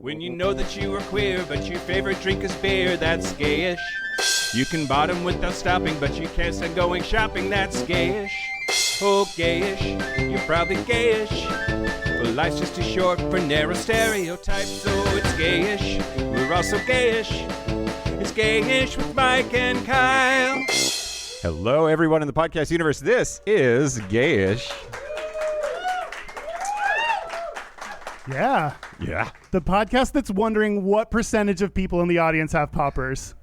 When you know that you are queer, but your favorite drink is beer, that's gayish. You can bottom without stopping, but you can't stand going shopping, that's gayish. Oh, gayish, you're probably gayish. But life's just too short for narrow stereotypes, so it's gayish. We're also gayish. It's Gayish with Mike and Kyle. Hello, everyone in the podcast universe. This is Gayish. Yeah. Yeah. The podcast that's wondering what percentage of people in the audience have poppers.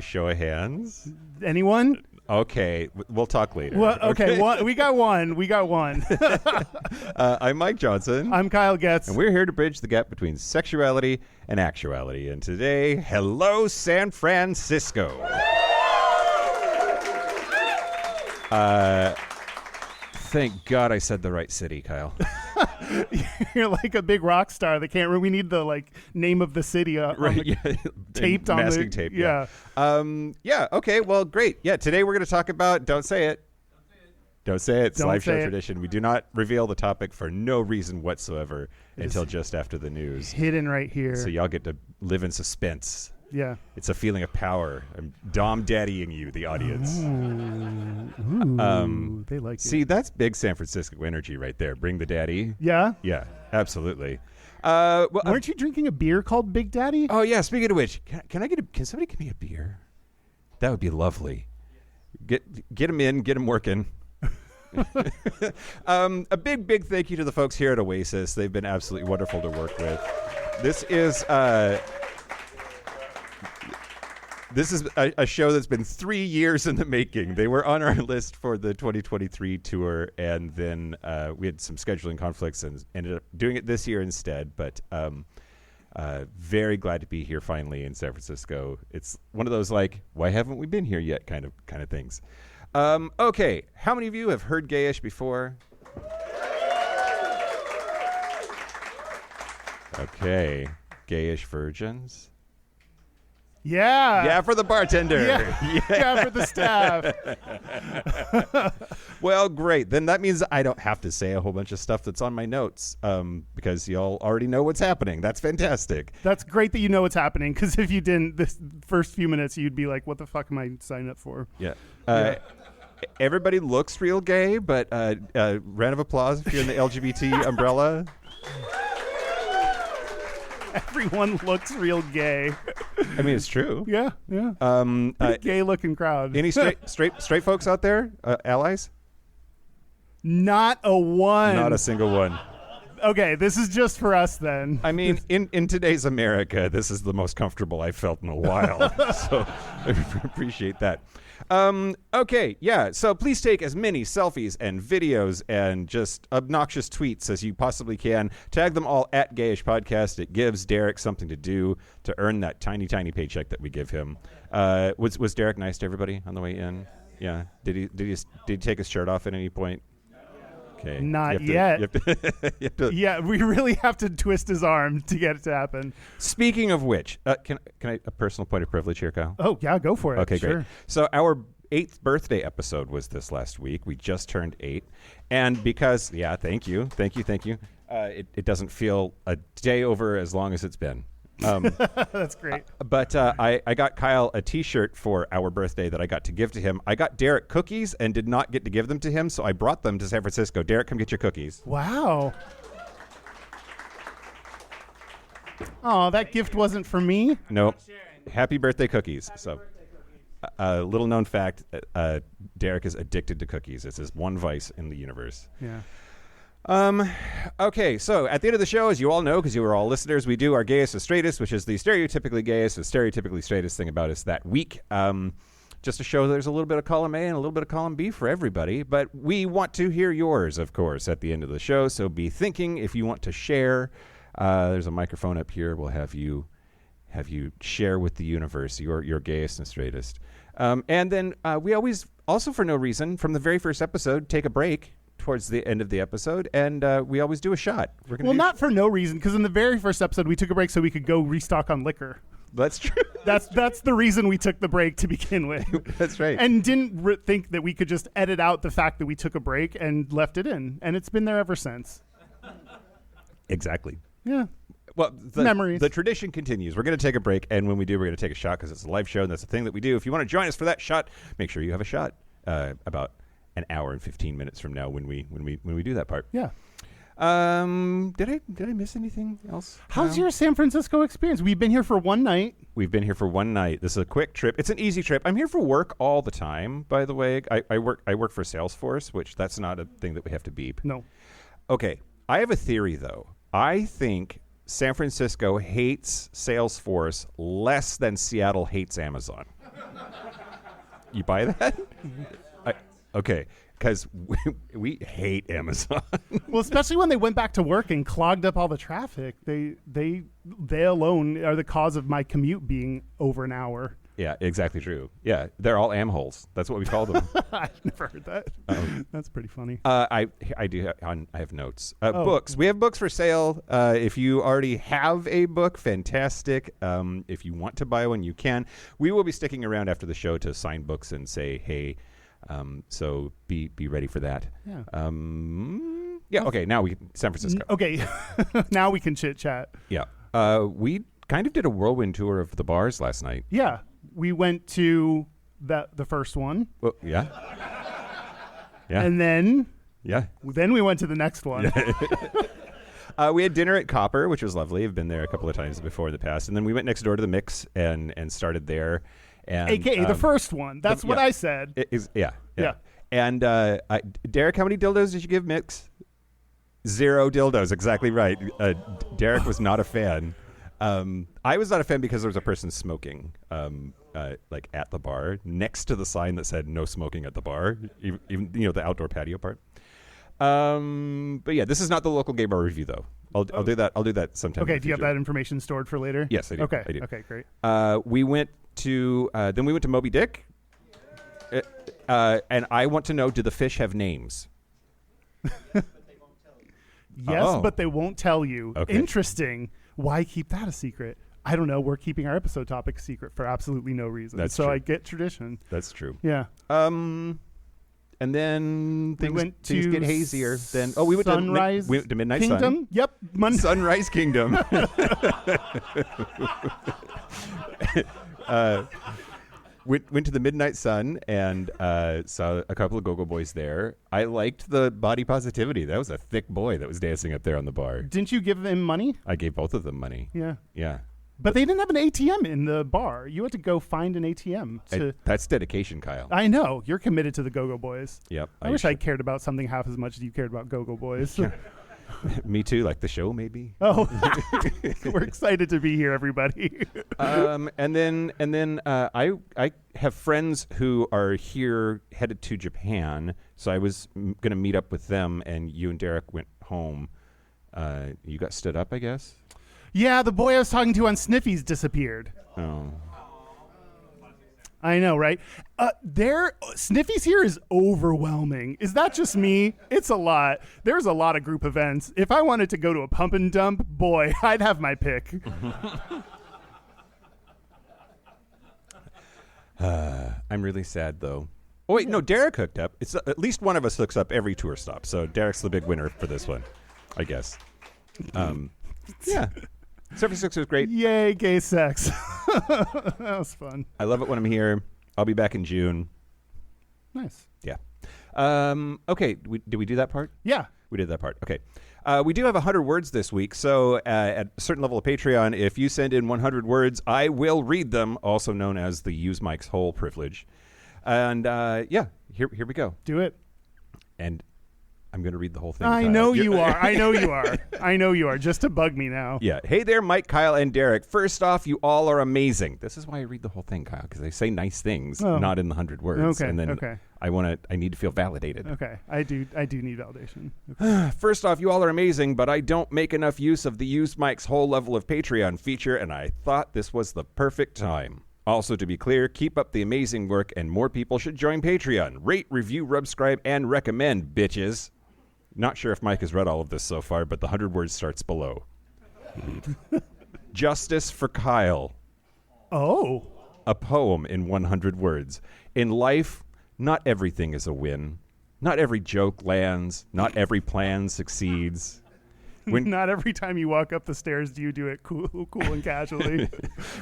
Show of hands. Anyone? Okay, we'll talk later. Well, okay. We got one. I'm Mike Johnson. I'm Kyle Getz. And we're here to bridge the gap between sexuality and actuality. And today, hello, San Francisco. Thank God I said the right city, Kyle. You're like a big rock star that can't. We need the name of the city taped on masking tape. Yeah. Okay. Well, great. Yeah. Today we're going to talk about. Don't say it. Don't say it. It's live show tradition. We do not reveal the topic for no reason whatsoever until just after the news. Hidden right here. So y'all get to live in suspense. Yeah. It's a feeling of power. I'm dom-daddying you, the audience. Ooh, they like it. See, that's big San Francisco energy right there. Bring the daddy. Yeah? Yeah, absolutely. Weren't you drinking a beer called Big Daddy? Oh, yeah. Speaking of which, can somebody give me a beer? That would be lovely. Get them in, get them working. A big thank you to the folks here at Oasis. They've been absolutely wonderful to work with. This is a show that's been 3 years in the making. They were on our list for the 2023 tour, and then we had some scheduling conflicts and ended up doing it this year instead. But very glad to be here finally in San Francisco. It's one of those why haven't we been here yet kind of things. Okay, how many of you have heard Gayish before? Okay, Gayish virgins. Yeah. Yeah, for the bartender. Yeah, for the staff. Well, great. Then that means I don't have to say a whole bunch of stuff that's on my notes because y'all already know what's happening. That's fantastic. That's great that you know what's happening, because if you didn't, this first few minutes, you'd be like, what the fuck am I signing up for? Yeah. Everybody looks real gay, but round of applause if you're in the LGBT umbrella. Everyone looks real gay. I mean, it's true. Yeah. Gay-looking crowd. Any straight folks out there? Allies? Not a one. Not a single one. Okay, this is just for us then. I mean, in today's America, this is the most comfortable I've felt in a while. So I appreciate that. Okay, yeah. So please take as many selfies and videos and just obnoxious tweets as you possibly can. Tag them all at Gayish Podcast. It gives Derek something to do to earn that tiny paycheck that we give him. Was Derek nice to everybody on the way in? Yeah. Did he take his shirt off at any point? Okay. Not yet. Yeah, we really have to twist his arm to get it to happen. Speaking of which, can I a personal point of privilege here, Kyle? Oh, yeah, go for it. Okay, sure. Great. So our 8th birthday episode was this last week. We just turned 8. And because, thank you. It doesn't feel a day over as long as it's been. That's great. But I got Kyle a T-shirt for our birthday that I got to give to him. I got Derek cookies and did not get to give them to him, so I brought them to San Francisco. Derek, come get your cookies. Wow. Oh, that gift wasn't for me? Nope. Happy birthday cookies. So, little known fact, Derek is addicted to cookies. It's his one vice in the universe. Yeah. Okay, so at the end of the show, as you all know, because you were all listeners, we do our Gayest Straightest, which is the stereotypically gayest and stereotypically straightest thing about us that week. Just to show there's a little bit of column A and a little bit of column B for everybody. But we want to hear yours, of course, at the end of the show. So be thinking if you want to share. There's a microphone up here. We'll have you share with the universe your gayest and straightest. And then we always, also for no reason, from the very first episode, take a break towards the end of the episode, and we always do a shot. Not for no reason, because in the very first episode we took a break so we could go restock on liquor. That's true. That's the reason we took the break to begin with. That's right. And didn't think that we could just edit out the fact that we took a break and left it in, and it's been there ever since. Exactly. Yeah. Well, Memories. The tradition continues. We're going to take a break, and when we do, we're going to take a shot because it's a live show, and that's the thing that we do. If you want to join us for that shot, make sure you have a shot about an hour and 15 minutes from now when we do that part. Yeah. Did I miss anything else? How's your San Francisco experience? We've been here for one night. We've been here for one night. This is a quick trip. It's an easy trip. I'm here for work all the time, by the way. I work for Salesforce, which that's not a thing that we have to beep. No. Okay. I have a theory, though. I think San Francisco hates Salesforce less than Seattle hates Amazon. You buy that? Okay. Because we hate Amazon. Well, especially when they went back to work and clogged up all the traffic. They alone are the cause of my commute being over an hour. Yeah, exactly true. Yeah, they're all am-holes. That's what we call them. I've never heard that. That's pretty funny. I have notes. Books. We have books for sale. If you already have a book, fantastic. If you want to buy one, you can. We will be sticking around after the show to sign books and say, hey. So be ready for that. Yeah. Yeah. Okay. Now San Francisco. Okay. Now we can chit chat. Yeah. We kind of did a whirlwind tour of the bars last night. Yeah. We went to the first one. Well, yeah. Yeah. And then Yeah. we went to the next one. We had dinner at Copper, which was lovely. I've been there a couple of times before in the past. And then we went next door to the Mix and started there. And, AKA the first one. That's what I said. Yeah. Yeah. And Derek, how many dildos did you give Mix? 0 dildos. Exactly right. Derek was not a fan. I was not a fan because there was a person smoking like at the bar next to the sign that said no smoking at the bar, even the outdoor patio part. But yeah, this is not the local gay bar review though. I'll do that. I'll do that sometime. Okay. Do you have that information stored for later? Yes, I do. Okay. I do. Okay. Great. We went to then we went to Moby Dick, and I want to know: do the fish have names? Yes, but they won't tell you. Okay. Interesting. Why keep that a secret? I don't know. We're keeping our episode topic secret for absolutely no reason. That's so true. I get tradition. That's true. Yeah. And then things get hazier. Then we went to Midnight Kingdom. Sun. Yep. Sunrise Kingdom. Went to the Midnight Sun and saw a couple of Go-Go Boys there. I liked the body positivity. That was a thick boy that was dancing up there on the bar. Didn't you give them money? I gave both of them money. Yeah. Yeah. But they didn't have an ATM in the bar. You had to go find an ATM. That's dedication, Kyle. I know. You're committed to the Go-Go Boys. Yep. I wish I cared about something half as much as you cared about Go-Go Boys. Yeah. Me too, like the show maybe. Oh, we're excited to be here, everybody. And then I have friends who are here headed to Japan, so I was going to meet up with them, and you and Derek went home. You got stood up, I guess? Yeah, the boy I was talking to on Sniffy's disappeared. Oh. I know, right? Sniffy's here is overwhelming. Is that just me? It's a lot. There's a lot of group events. If I wanted to go to a pump and dump, boy, I'd have my pick. I'm really sad, though. Oh, wait, no, Derek hooked up. It's at least one of us hooks up every tour stop, so Derek's the big winner for this one, I guess. Yeah. San Francisco is great. Yay, gay sex. That was fun. I love it when I'm here. I'll be back in June. Nice. Yeah. Okay. Did we do that part? Yeah. We did that part. Okay. We do have 100 words this week. So at a certain level of Patreon, if you send in 100 words, I will read them, also known as the Use Mike's Hole privilege. And yeah, here we go. Do it. And I'm going to read the whole thing. I Kyle. know you are. I know you are. I know you are. Just to bug me now. Yeah. Hey there, Mike, Kyle, and Derek. First off, you all are amazing. This is why I read the whole thing, Kyle, because they say nice things, not in the 100 words. Okay. And then I need to feel validated. Okay. I do need validation. Okay. First off, you all are amazing, but I don't make enough use of the Use Mike's Whole level of Patreon feature, and I thought this was the perfect time. Also, to be clear, keep up the amazing work, and more people should join Patreon. Rate, review, subscribe, and recommend, bitches. Not sure if Mike has read all of this so far, but the 100 words starts below. Justice for Kyle. Oh. A poem in 100 words. In life, not everything is a win. Not every joke lands. Not every plan succeeds. Not every time you walk up the stairs do you do it cool and casually.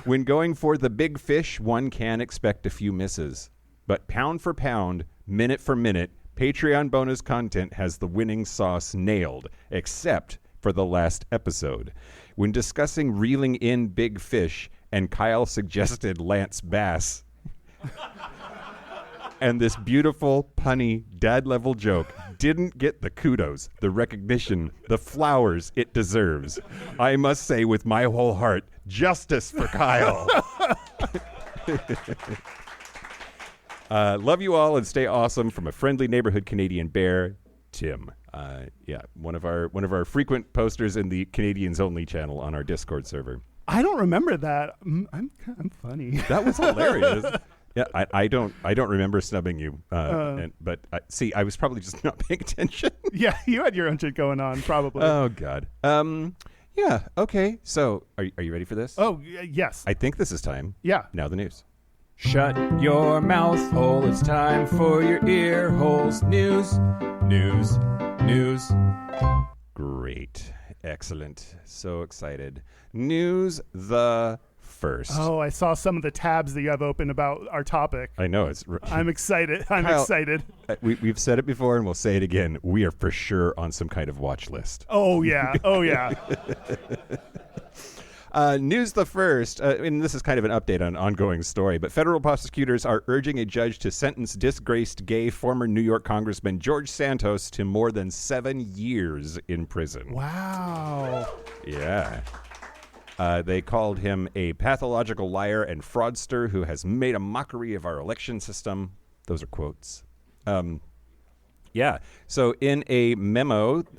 When going for the big fish, one can expect a few misses. But pound for pound, minute for minute, Patreon bonus content has the winning sauce nailed, except for the last episode. When discussing reeling in big fish, and Kyle suggested Lance Bass, and this beautiful, punny, dad-level joke didn't get the kudos, the recognition, the flowers it deserves. I must say with my whole heart, justice for Kyle. Love you all and stay awesome from a friendly neighborhood Canadian bear, Tim. One of our frequent posters in the Canadians Only channel on our Discord server. I don't remember that. I'm funny. That was hilarious. Yeah, I don't remember snubbing you, but I was probably just not paying attention. Yeah, you had your own shit going on, probably. Oh God. Yeah. Okay. So, are you ready for this? Oh yes. I think this is time. Yeah. Now the news. Shut your mouth hole, it's time for your ear holes. News. Great. Excellent. So excited. News the first. Oh, I saw some of the tabs that you have open about our topic. I know. I'm excited. I'm Kyle, excited. We've said it before and we'll say it again. We are for sure on some kind of watch list. Oh, yeah. Oh, yeah. News the first, and this is kind of an update on an ongoing story, but federal prosecutors are urging a judge to sentence disgraced gay former New York Congressman George Santos to more than 7 years in prison. Wow. Yeah. They called him a pathological liar and fraudster who has made a mockery of our election system. Those are quotes. Yeah. So in a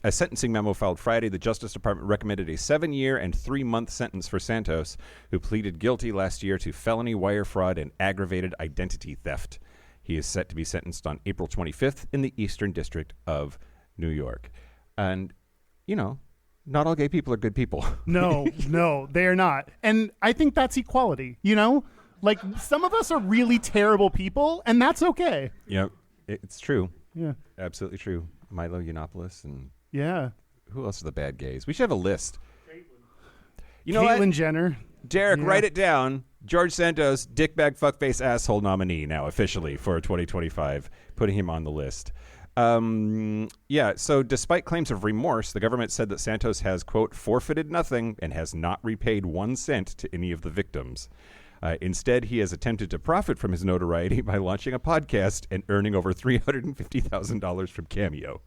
sentencing memo filed Friday, the Justice Department recommended a 7-year and 3-month sentence for Santos, who pleaded guilty last year to felony wire fraud and aggravated identity theft. He is set to be sentenced on April 25th in the Eastern District of New York. And, not all gay people are good people. No, they are not. And I think that's equality, Like, some of us are really terrible people, and that's okay. Yep. It's true. Yeah. Absolutely true. Milo Yiannopoulos and Yeah. who else are the bad gays? We should have a list. You know Caitlyn what? Jenner. Derek, Yeah. write it down. George Santos, dickbag fuckface asshole nominee now officially for 2025, putting him on the list. So despite claims of remorse, the government said that Santos has, quote, forfeited nothing and has not repaid 1 cent to any of the victims. Instead, he has attempted to profit from his notoriety by launching a podcast and earning over $350,000 from Cameo.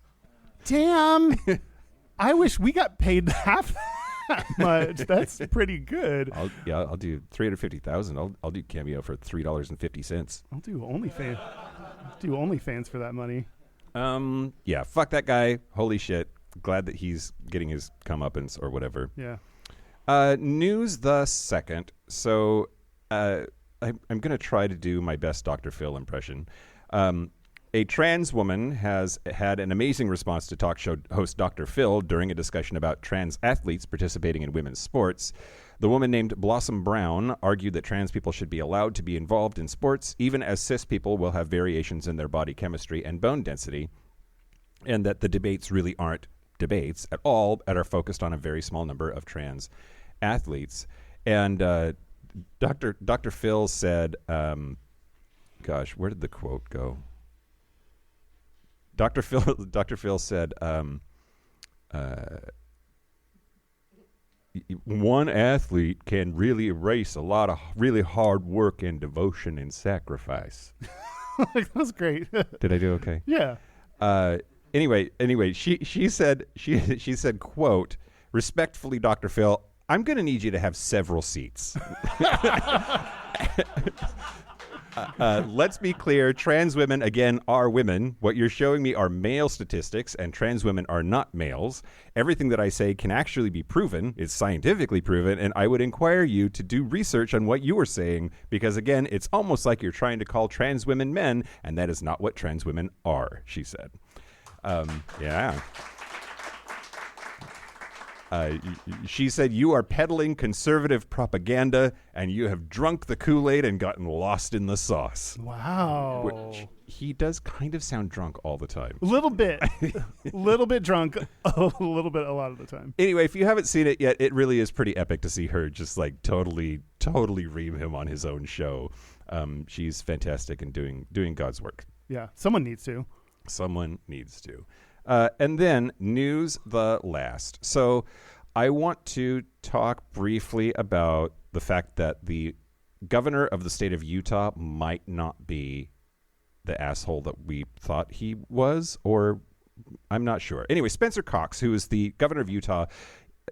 Damn. I wish we got paid half that much. That's pretty good. I'll do $350,000. I'll do Cameo for $3.50. I'll do OnlyFans. Do OnlyFans for that money. Yeah, fuck that guy. Holy shit. Glad that he's getting his comeuppance or whatever. Yeah. News the second. So I'm going to try to do my best Dr. Phil impression. A trans woman has had an amazing response to talk show host Dr. Phil during a discussion about trans athletes participating in women's sports. The woman named Blossom Brown argued that trans people should be allowed to be involved in sports, even as cis people will have variations in their body chemistry and bone density, and that the debates really aren't debates at all, and are focused on a very small number of trans athletes. And Dr. Phil said, gosh, where did the quote go? Dr. Phil said, one athlete can really erase a lot of really hard work and devotion and sacrifice. That's great. Did I do okay? Yeah. Anyway, she said, quote, respectfully, Dr. Phil, I'm going to need you to have several seats. Let's be clear. Trans women, again, are women. What you're showing me are male statistics, and trans women are not males. Everything that I say can actually be proven. It's scientifically proven, and I would inquire you to do research on what you are saying, because, again, it's almost like you're trying to call trans women men, and that is not what trans women are, she said. Yeah. She said, "You are peddling conservative propaganda, and you have drunk the Kool-Aid and gotten lost in the sauce." Wow. Which he does kind of sound drunk all the time. A little bit. Little bit drunk. A lot of the time. Anyway, if you haven't seen it yet, it really is pretty epic to see her just like totally ream him on his own show. She's fantastic and doing God's work. Yeah, someone needs to. Someone needs to. And then news the last. So I want to talk briefly about the fact that the governor of the state of Utah might not be the asshole that we thought he was, or I'm not sure. Anyway, Spencer Cox, who is the governor of Utah,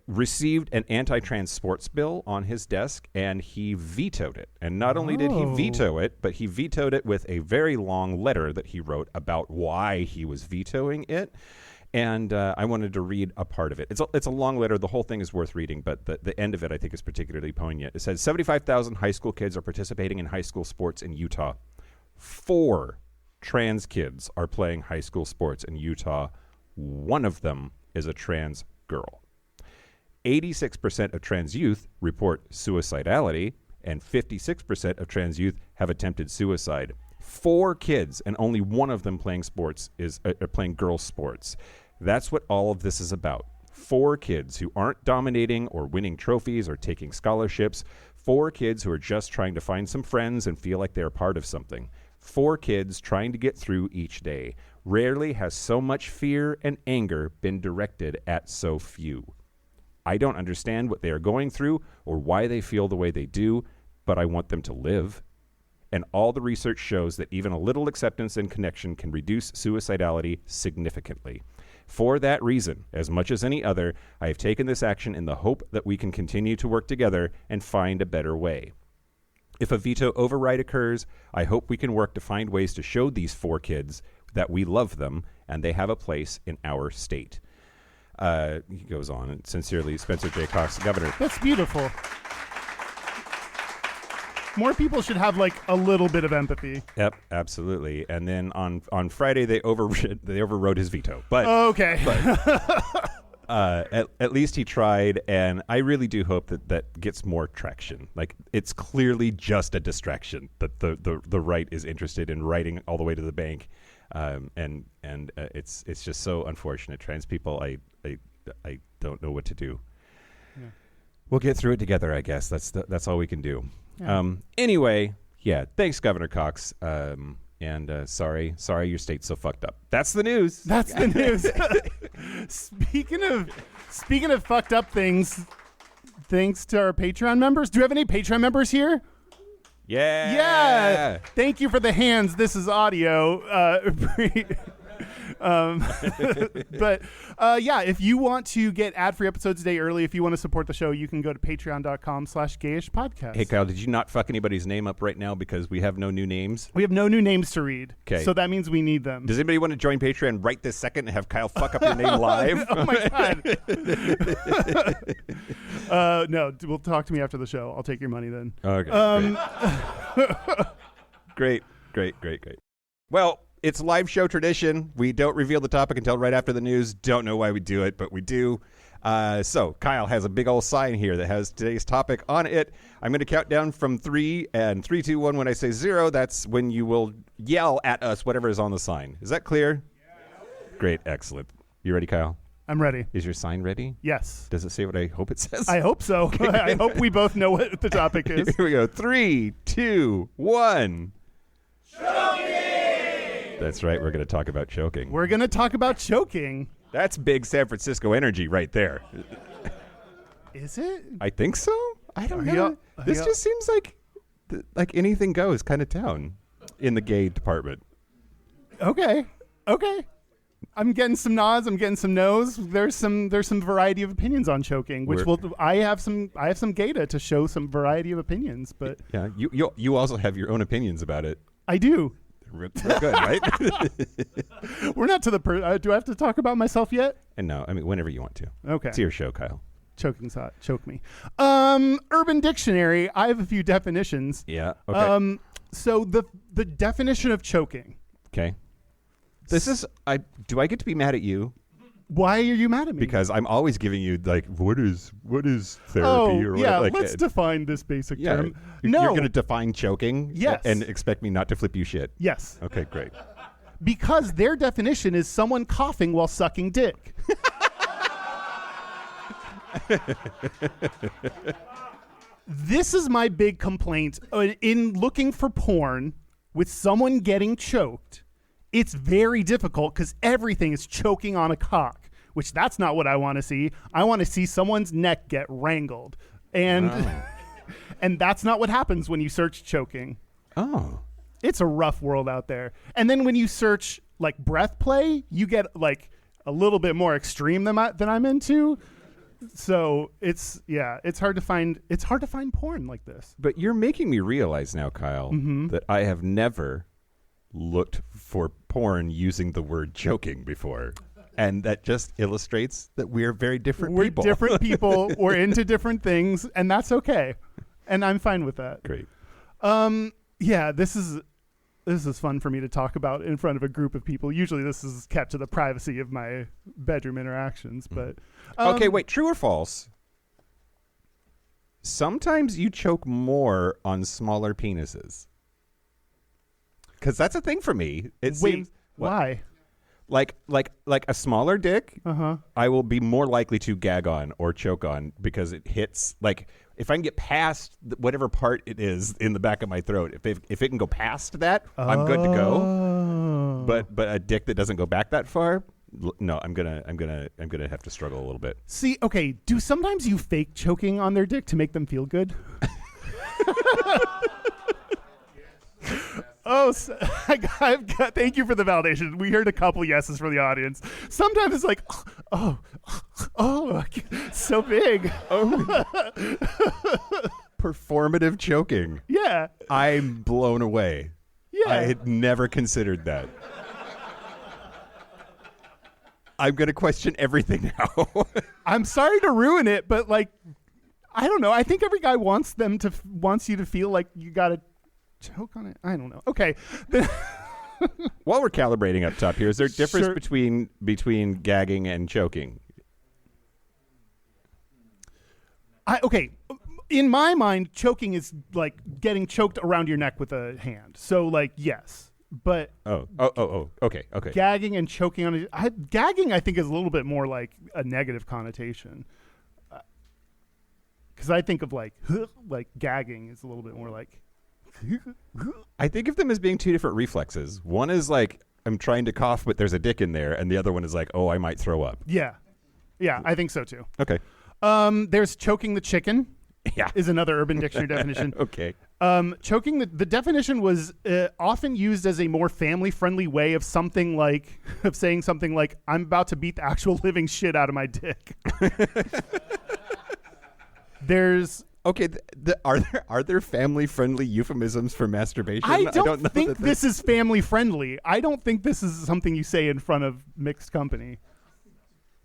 received an anti-trans sports bill on his desk, and he vetoed it. And not only did he veto it, but he vetoed it with a very long letter that he wrote about why he was vetoing it. And I wanted to read a part of it. It's a long letter. The whole thing is worth reading, but the end of it I think is particularly poignant. It says 75,000 high school kids are participating in high school sports in Utah. 4 trans kids are playing high school sports in Utah. One of them is a trans girl. 86% of trans youth report suicidality, and 56% of trans youth have attempted suicide. 4 kids, and only one of them playing sports is playing girls' sports. That's what all of this is about. 4 kids who aren't dominating or winning trophies or taking scholarships. 4 kids who are just trying to find some friends and feel like they're part of something. 4 kids trying to get through each day. Rarely has so much fear and anger been directed at so few. I don't understand what they are going through or why they feel the way they do, but I want them to live. And all the research shows that even a little acceptance and connection can reduce suicidality significantly. For that reason, as much as any other, I have taken this action in the hope that we can continue to work together and find a better way. If a veto override occurs, I hope we can work to find ways to show these 4 kids that we love them and they have a place in our state. He goes on, and sincerely, Spencer J. Cox, Governor. That's beautiful. More people should have like a little bit of empathy. Yep, absolutely. And then on Friday they overrode his veto. But okay. At least he tried, and I really do hope that gets more traction. Like, it's clearly just a distraction that the right is interested in writing all the way to the bank, and it's just so unfortunate. Trans people, I don't know what to do. Yeah. We'll get through it together, I guess. That's all we can do. Yeah. Anyway, yeah. Thanks, Governor Cox. And sorry your state's so fucked up. That's the news. That's the news. Speaking of fucked up things, thanks to our Patreon members. Do we have any Patreon members here? Yeah. Yeah. Thank you for the hands. This is audio. But yeah, if you want to get ad-free episodes a day early, if you want to support the show, you can go to patreon.com/Gayish podcast. Hey, Kyle, did you not fuck anybody's name up right now because we have no new names? We have no new names to read. Okay. So that means we need them. Does anybody want to join Patreon right this second and have Kyle fuck up your name live? Oh, my God. No, we'll talk to me after the show. I'll take your money then. Okay. Great. Well, it's live show tradition. We don't reveal the topic until right after the news. Don't know why we do it, but we do. So Kyle has a big old sign here that has today's topic on it. I'm going to count down from 3, and 3, 2, 1. When I say 0, that's when you will yell at us whatever is on the sign. Is that clear? Yeah. Great. Excellent. You ready, Kyle? I'm ready. Is your sign ready? Yes. Does it say what I hope it says? I hope so. I hope we both know what the topic is. Here we go. 3, 2, 1. Choking! That's right. We're going to talk about choking. We're going to talk about choking. That's big San Francisco energy right there. Is it? I think so. I don't know. This just seems like anything goes kind of town in the gay department. Okay. I'm getting some nods. I'm getting some no's. There's some variety of opinions on choking, which I have some gayta to show some variety of opinions. But yeah, you also have your own opinions about it. I do. Real good, right? We're not to the do I have to talk about myself yet? And no, I mean whenever you want to. Okay. It's your show, Kyle. Choking's hot. Choke me. Urban Dictionary. I have a few definitions. Yeah. Okay. So the definition of choking. Okay. This is do I get to be mad at you? Why are you mad at me? Because I'm always giving you like, what is therapy? Oh, or yeah. what? Like, Let's define this basic term. You're No. going to define choking. Yes. And expect me not to flip you shit. Yes. Okay, great. Because their definition is someone coughing while sucking dick. This is my big complaint in looking for porn with someone getting choked. It's very difficult because everything is choking on a cock, which that's not what I want to see. I want to see someone's neck get wrangled. And and that's not what happens when you search choking. Oh. It's a rough world out there. And then when you search like breath play, you get like a little bit more extreme than I'm into. So it's hard to find porn like this. But you're making me realize now, Kyle, that I have never looked for porn using the word choking before. And that just illustrates that we're very different people. We're different people. We're into different things, and that's okay. And I'm fine with that. Great. Yeah, this is fun for me to talk about in front of a group of people. Usually this is kept to the privacy of my bedroom interactions, but Okay, wait, true or false? Sometimes you choke more on smaller penises. Because that's a thing for me. It wait, seems what? why? Like a smaller dick, Uh-huh. I will be more likely to gag on or choke on because it hits, like, if I can get past whatever part it is in the back of my throat, if it can go past that, I'm good to go. But a dick that doesn't go back that far, no, I'm gonna have to struggle a little bit. See, okay, do sometimes you fake choking on their dick to make them feel good? Oh, I've got, thank you for the validation. We heard a couple yeses from the audience. Sometimes it's like, oh, so big. Performative choking. Yeah. I'm blown away. Yeah. I had never considered that. I'm going to question everything now. I'm sorry to ruin it, but like, I don't know. I think every guy wants you to feel like you got to choke on it. I don't know. Okay. While we're calibrating up top here, is there a difference Sure. between gagging and choking? Okay. In my mind, choking is like getting choked around your neck with a hand. So like, yes, but Okay. gagging and choking on it. Gagging, I think, is a little bit more like a negative connotation. Because I think of like gagging is a little bit more like. I think of them as being two different reflexes. One is like, I'm trying to cough, but there's a dick in there. And the other one is like, oh, I might throw up. Yeah. Yeah, I think so too. Okay. There's choking the chicken. Yeah. Is another Urban Dictionary definition. Okay. Choking the definition was often used as a more family-friendly way of saying something like, I'm about to beat the actual living shit out of my dick. There's... Okay, are there family-friendly euphemisms for masturbation? I don't know think this is family-friendly. I don't think this is something you say in front of mixed company.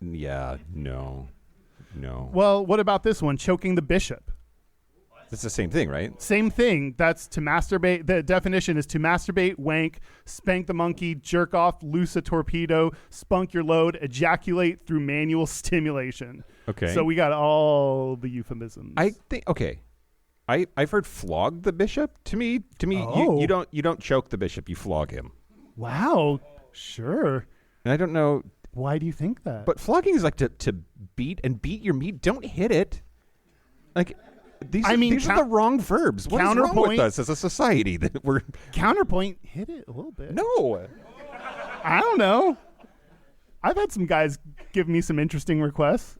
Yeah, no. Well, what about this one? Choking the bishop. It's the same thing, right? Same thing. That's to masturbate. The definition is to masturbate, wank, spank the monkey, jerk off, loose a torpedo, spunk your load, ejaculate through manual stimulation. Okay. So we got all the euphemisms. I think I've heard flog the bishop. To me, Oh. you don't choke the bishop, you flog him. Wow. Sure. And I don't know, Why do you think that? but flogging is like to beat your meat. Don't hit it. Like these are the wrong verbs. What is wrong counterpoint- with us as a society that we're Counterpoint, hit it a little bit. no. I don't know. I've had some guys give me some interesting requests,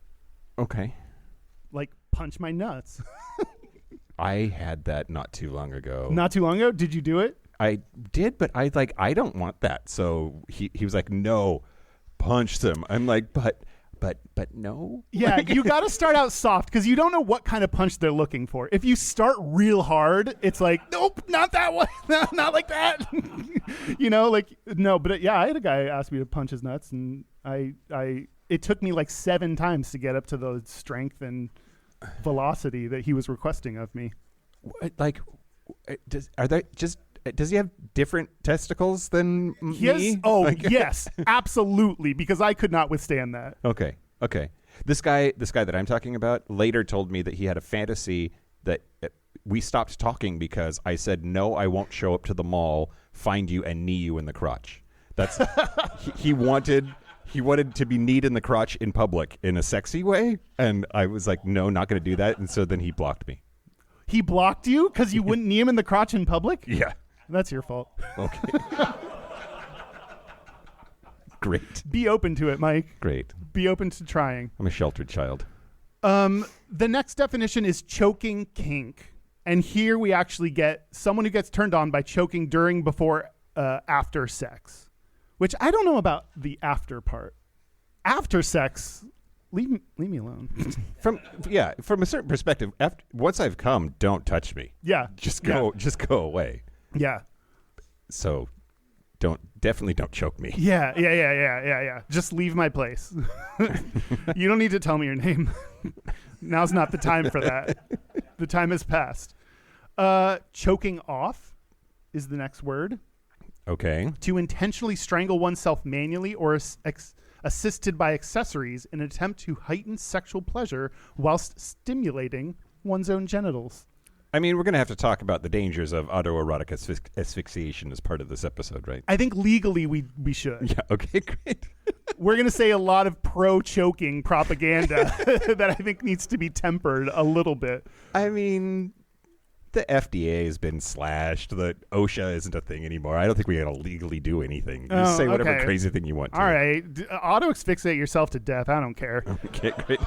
Okay. like punch my nuts. I had that not too long ago. Not too long ago. Did you do it? I did, but I don't want that. So he was like, no, punch them. I'm like, but no. Yeah, you got to start out soft because you don't know what kind of punch they're looking for. If you start real hard, it's like, nope, not that one, not like that. No. But yeah, I had a guy ask me to punch his nuts, and it took me like 7 times to get up to the strength and velocity that he was requesting of me. Does he have different testicles than me? Yes, absolutely, because I could not withstand that. Okay. This guy that I'm talking about later told me that he had a fantasy that we stopped talking because I said, no, I won't show up to the mall, find you, and knee you in the crotch. That's he wanted to be kneed in the crotch in public in a sexy way, and I was like, no, not going to do that, and so then he blocked me. He blocked you because you wouldn't knee him in the crotch in public? Yeah. That's your fault. Okay. Great. Be open to it, Mike. Great. Be open to trying. I'm a sheltered child. The next definition is choking kink. And here we actually get someone who gets turned on by choking during, before, after sex. Which I don't know about the after part. After sex, leave me alone. From a certain perspective, once I've come, don't touch me. Yeah. Just go away. Yeah. So definitely don't choke me. Yeah. Just leave my place. You don't need to tell me your name. Now's not the time for that. The time has passed. Choking off is the next word. Okay. To intentionally strangle oneself manually or assisted by accessories in an attempt to heighten sexual pleasure whilst stimulating one's own genitals. I mean, we're going to have to talk about the dangers of autoerotic asphyxiation as part of this episode, right? I think legally we should. Yeah, okay, great. We're going to say a lot of pro-choking propaganda that I think needs to be tempered a little bit. I mean, the FDA has been slashed. The OSHA isn't a thing anymore. I don't think we got to legally do anything. Just say whatever crazy thing you want to. All right. Auto-asphyxiate yourself to death. I don't care. Okay, great.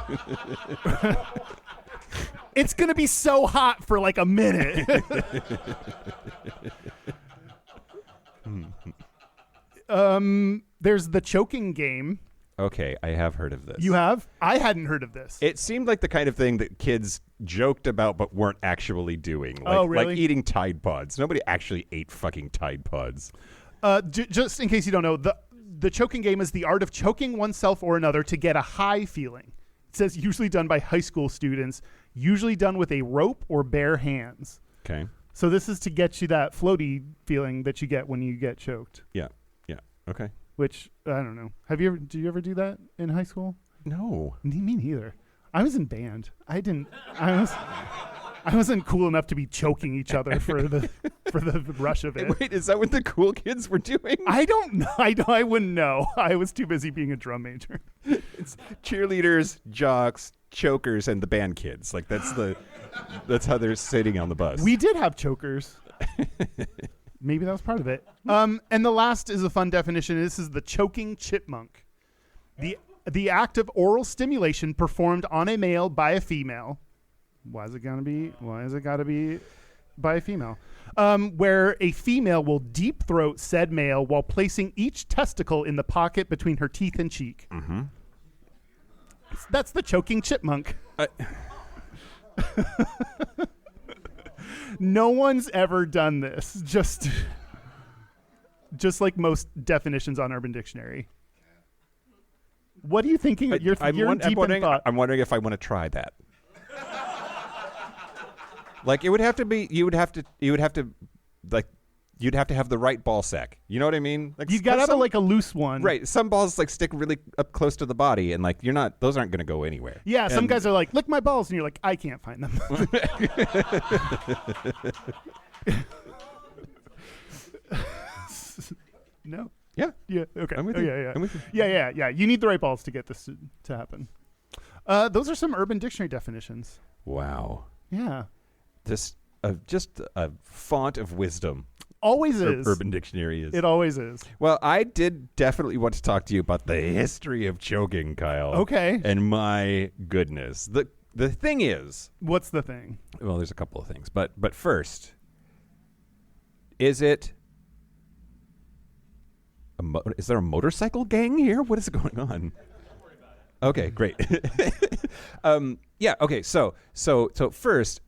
It's going to be so hot for like a minute. There's the choking game. Okay, I have heard of this. You have? I hadn't heard of this. It seemed like the kind of thing that kids joked about but weren't actually doing. Like, oh, really? Like eating Tide Pods. Nobody actually ate fucking Tide Pods. Just in case you don't know, the choking game is the art of choking oneself or another to get a high feeling. It says usually done by high school students, usually done with a rope or bare hands. Okay. So this is to get you that floaty feeling that you get when you get choked. Yeah. Okay. Which, I don't know. Did you ever do that in high school? No. Me neither. I was in band. I wasn't cool enough to be choking each other for the rush of it. Wait, is that what the cool kids were doing? I don't know. I wouldn't know. I was too busy being a drum major. It's cheerleaders, jocks, chokers, and the band kids. Like that's how they're sitting on the bus. We did have chokers. Maybe that was part of it. And the last is a fun definition. This is the choking chipmunk. The act of oral stimulation performed on a male by a female. Why is it gotta be by a female? Where a female will deep throat said male while placing each testicle in the pocket between her teeth and cheek. Mm-hmm. That's the choking chipmunk. No one's ever done this. Just like most definitions on Urban Dictionary. What are you thinking? You're deep in thought. I'm wondering if I want to try that. Like it would have to be. You'd have to have the right ball sack. You know what I mean? Like you gotta have a loose one, right? Some balls like stick really up close to the body, and like those aren't going to go anywhere. Yeah, some guys are like, lick my balls, and you're like, I can't find them. No. Yeah. Yeah. Okay. I'm with you. Yeah. I'm with you. Yeah. You need the right balls to get this to happen. Those are some Urban Dictionary definitions. Wow. Yeah. Just a font of wisdom. Always is. Urban Dictionary is. It always is. Well, I did definitely want to talk to you about the history of choking, Kyle. Okay. And my goodness, the thing is. What's the thing? Well, there's a couple of things, but first, is it? Is there a motorcycle gang here? What is going on? Okay, great. Yeah. Okay. So first,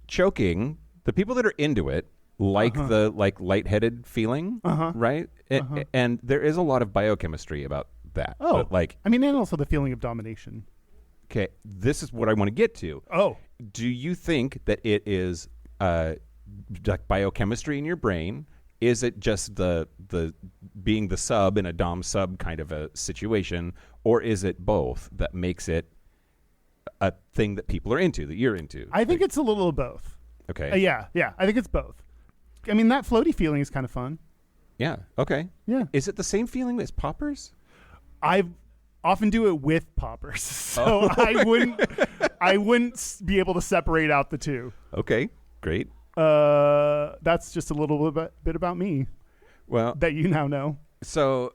choking. The people that are into it like the lightheaded feeling, right? And there is a lot of biochemistry about that. Oh, but and also the feeling of domination. Okay, this is what I want to get to. Oh, do you think that it is like biochemistry in your brain? Is it just the being the sub in a dom sub kind of a situation, or is it both that makes it a thing that people are into, that you're into? I think it's a little of both. Okay. Yeah. I think it's both. I mean, that floaty feeling is kind of fun. Yeah. Okay. Yeah. Is it the same feeling as poppers? I often do it with poppers, so I wouldn't be able to separate out the two. Okay. Great. That's just a little bit about me. Well, that you now know. So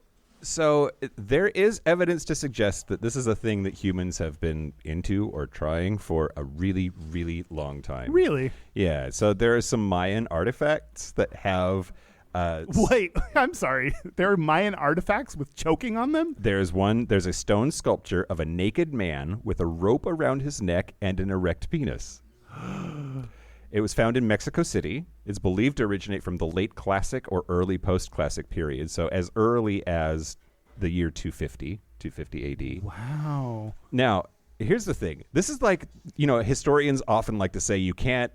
there is evidence to suggest that this is a thing that humans have been into or trying for a really, really long time. Really? Yeah. So there are some Mayan artifacts that have. Wait, I'm sorry. There are Mayan artifacts with choking on them? There's a stone sculpture of a naked man with a rope around his neck and an erect penis. It was found in Mexico City. It's believed to originate from the late Classic or early post-Classic period, so as early as the year 250 AD. Wow. Now, here's the thing. This is like, historians often like to say you can't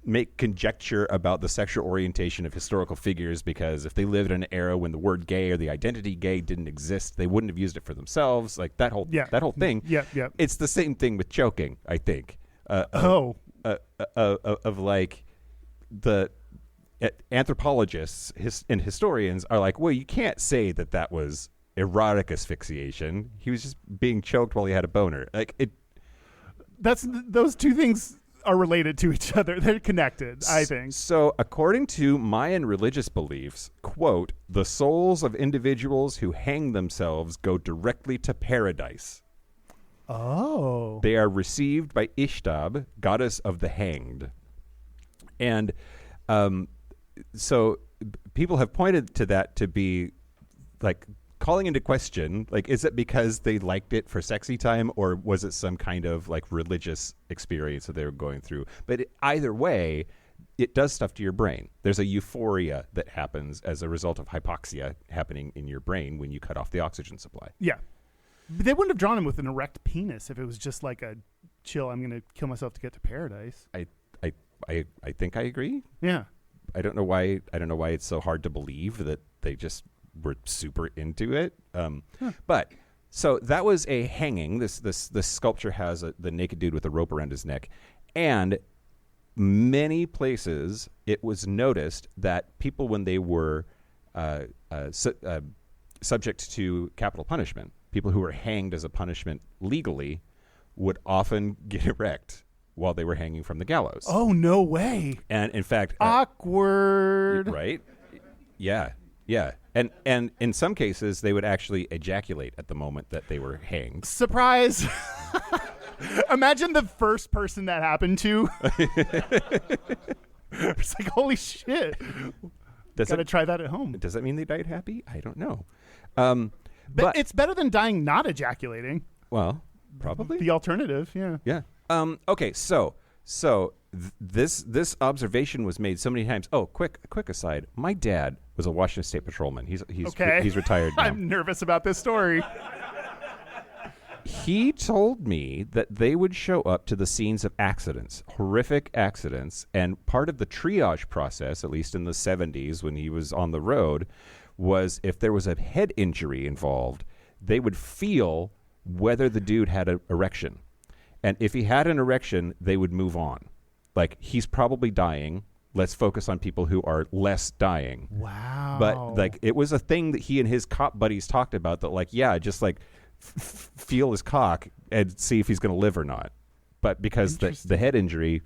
make conjecture about the sexual orientation of historical figures because if they lived in an era when the word gay or the identity gay didn't exist, they wouldn't have used it for themselves. Like that whole thing. Yeah. It's the same thing with choking, I think. Of like the anthropologists and historians are like, well, you can't say that was erotic asphyxiation. He was just being choked while he had a boner. Like it. Those two things are related to each other. They're connected, I think. So according to Mayan religious beliefs, quote, the souls of individuals who hang themselves go directly to paradise. Oh. They are received by Ishtab, goddess of the hanged. And so people have pointed to that to be like calling into question, like, is it because they liked it for sexy time or was it some kind of like religious experience that they were going through? But either way, it does stuff to your brain. There's a euphoria that happens as a result of hypoxia happening in your brain when you cut off the oxygen supply. Yeah. But they wouldn't have drawn him with an erect penis if it was just like a chill, I'm going to kill myself to get to paradise. I think I agree. Yeah. I don't know why it's so hard to believe that they just were super into it. But so that was a hanging. This sculpture has the naked dude with a rope around his neck. And many places it was noticed that people, when they were subject to capital punishment, people who were hanged as a punishment legally would often get erect while they were hanging from the gallows. Oh, no way. And in fact... awkward. Right? Yeah. And in some cases, they would actually ejaculate at the moment that they were hanged. Surprise. Imagine the first person that happened to. It's like, holy shit. Gotta try that at home. Does that mean they died happy? I don't know. But it's better than dying not ejaculating. Well, probably. The alternative, yeah. Yeah. Okay, so this observation was made so many times. Oh, quick aside. My dad was a Washington State patrolman. He's retired now. I'm nervous about this story. He told me that they would show up to the scenes of accidents, horrific accidents, and part of the triage process, at least in the 70s when he was on the road, was if there was a head injury involved, they would feel whether the dude had an erection. And if he had an erection, they would move on. Like, he's probably dying. Let's focus on people who are less dying. Wow. But, like, it was a thing that he and his cop buddies talked about that, like, yeah, just, like, feel his cock and see if he's going to live or not. But because the head injury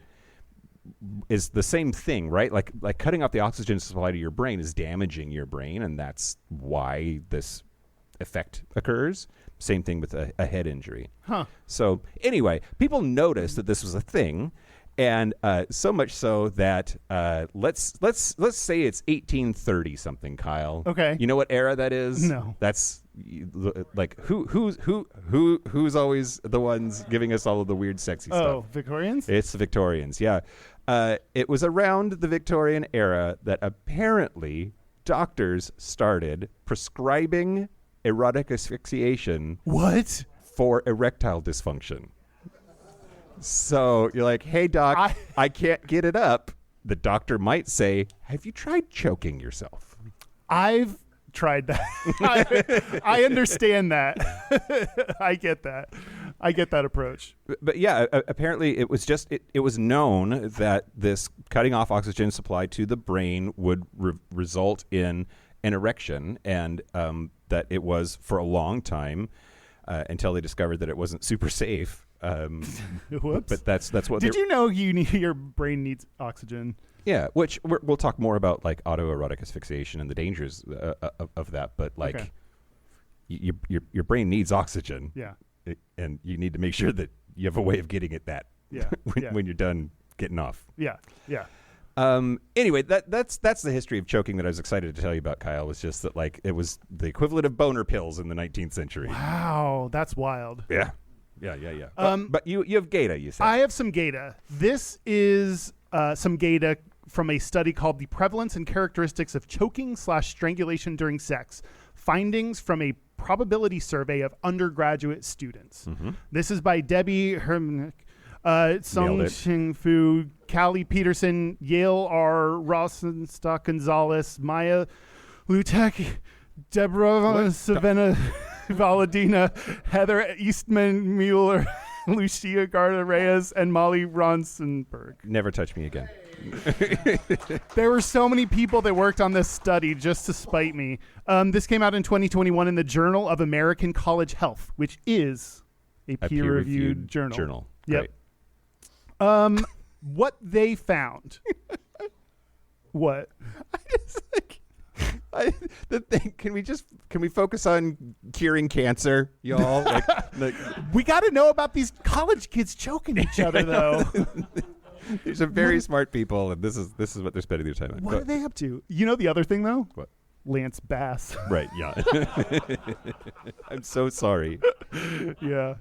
is the same thing, right? Like cutting off the oxygen supply to your brain is damaging your brain, and that's why this effect occurs. Same thing with a head injury. Huh. So anyway, people noticed that this was a thing, and so much so that let's say it's 1830 something, Kyle. Okay. You know what era that is? No. That's like who's always the ones giving us all of the weird sexy stuff? Oh, Victorians? It's the Victorians, yeah. It was around the Victorian era that apparently doctors started prescribing erotic asphyxiation. What? For erectile dysfunction. So you're like, hey, doc, I can't get it up. the doctor might say, "Have you tried choking yourself?" I've tried that. I understand that. I get that. I get that approach. But yeah, apparently it was known that this cutting off oxygen supply to the brain would result in an erection, and that it was for a long time until they discovered that it wasn't super safe. Whoops. But that's what. Did you know your brain needs oxygen? Yeah, which we'll talk more about, like autoerotic asphyxiation and the dangers of that. But like, Okay. your brain needs oxygen. Yeah. And you need to make sure that you have a way of getting it that Yeah. when you're done getting off. Yeah. Yeah. Anyway, that's the history of choking that I was excited to tell you about, Kyle. Was just that like it was the equivalent of boner pills in the 19th century. Wow, that's wild. Yeah. But you have gayta, you said. I have some gayta. This is some gayta from a study called The Prevalence and Characteristics of Choking/Strangulation During Sex. Findings from a probability survey of undergraduate students. Mm-hmm. This is by Debbie Heimlich, Song it. Ching Fu, Callie Peterson, Yale R. Rosenstock Gonzalez, Maya Lutek, Deborah Savannah Valadina, Heather Eastman Mueller, Lucia Garda Reyes, and Molly Ronsenberg. Never touch me again. There were so many people that worked on this study just to spite me. This came out in 2021 in the Journal of American College Health, which is a peer-reviewed journal. Yep. Great. What they found. What? I just like the thing. Can we focus on curing cancer, y'all? Like We got to know about these college kids choking each other, though. These are very smart people, and this is what they're spending their time on. What are they up to? You know the other thing, though? What? Lance Bass. Right, yeah. I'm so sorry. Yeah.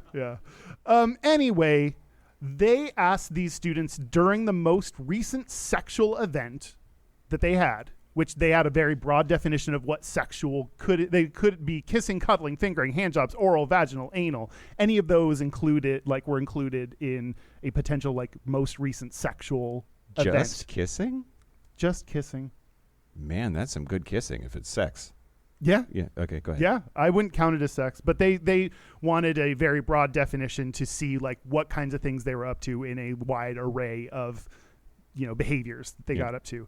Anyway, they asked these students during the most recent sexual event that they had, which they had a very broad definition of what sexual they could be: kissing, cuddling, fingering, handjobs, oral, vaginal, anal. Any of those were included in a potential most recent sexual event. Just kissing? Just kissing. Man, that's some good kissing if it's sex. Yeah. Yeah. Okay, go ahead. Yeah, I wouldn't count it as sex, but they wanted a very broad definition to see what kinds of things they were up to in a wide array of behaviors that they got up to.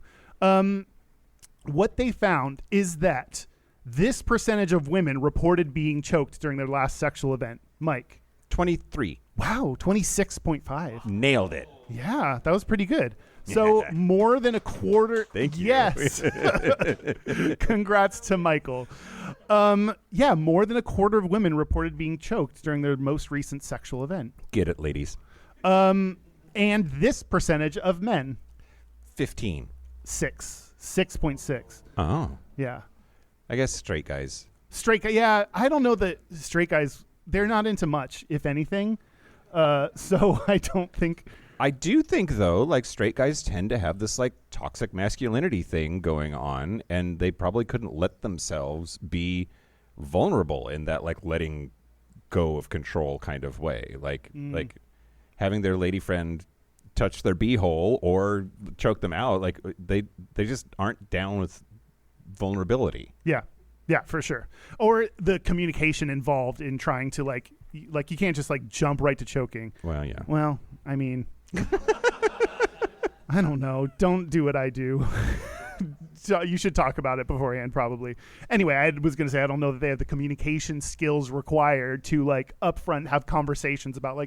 What they found is that this percentage of women reported being choked during their last sexual event. Mike. 23. Wow, 26.5. Nailed it. Yeah, that was pretty good. So more than a quarter. Thank you. Yes. Congrats to Michael. More than a quarter of women reported being choked during their most recent sexual event. Get it, ladies. And this percentage of men. 15. 6.6. Oh. Yeah. I guess straight guys. Yeah, I don't know that straight guys, they're not into much, if anything. So I don't think. I do think, though, straight guys tend to have this, toxic masculinity thing going on, and they probably couldn't let themselves be vulnerable in that, letting go of control kind of way. Like having their lady friend touch their beehole or choke them out. They just aren't down with vulnerability. Yeah. Yeah, for sure. Or the communication involved in trying to you can't just jump right to choking. Well, yeah. Well, I mean, I don't know. Don't do what I do. So you should talk about it beforehand, probably. Anyway, I was going to say, I don't know that they have the communication skills required to upfront have conversations about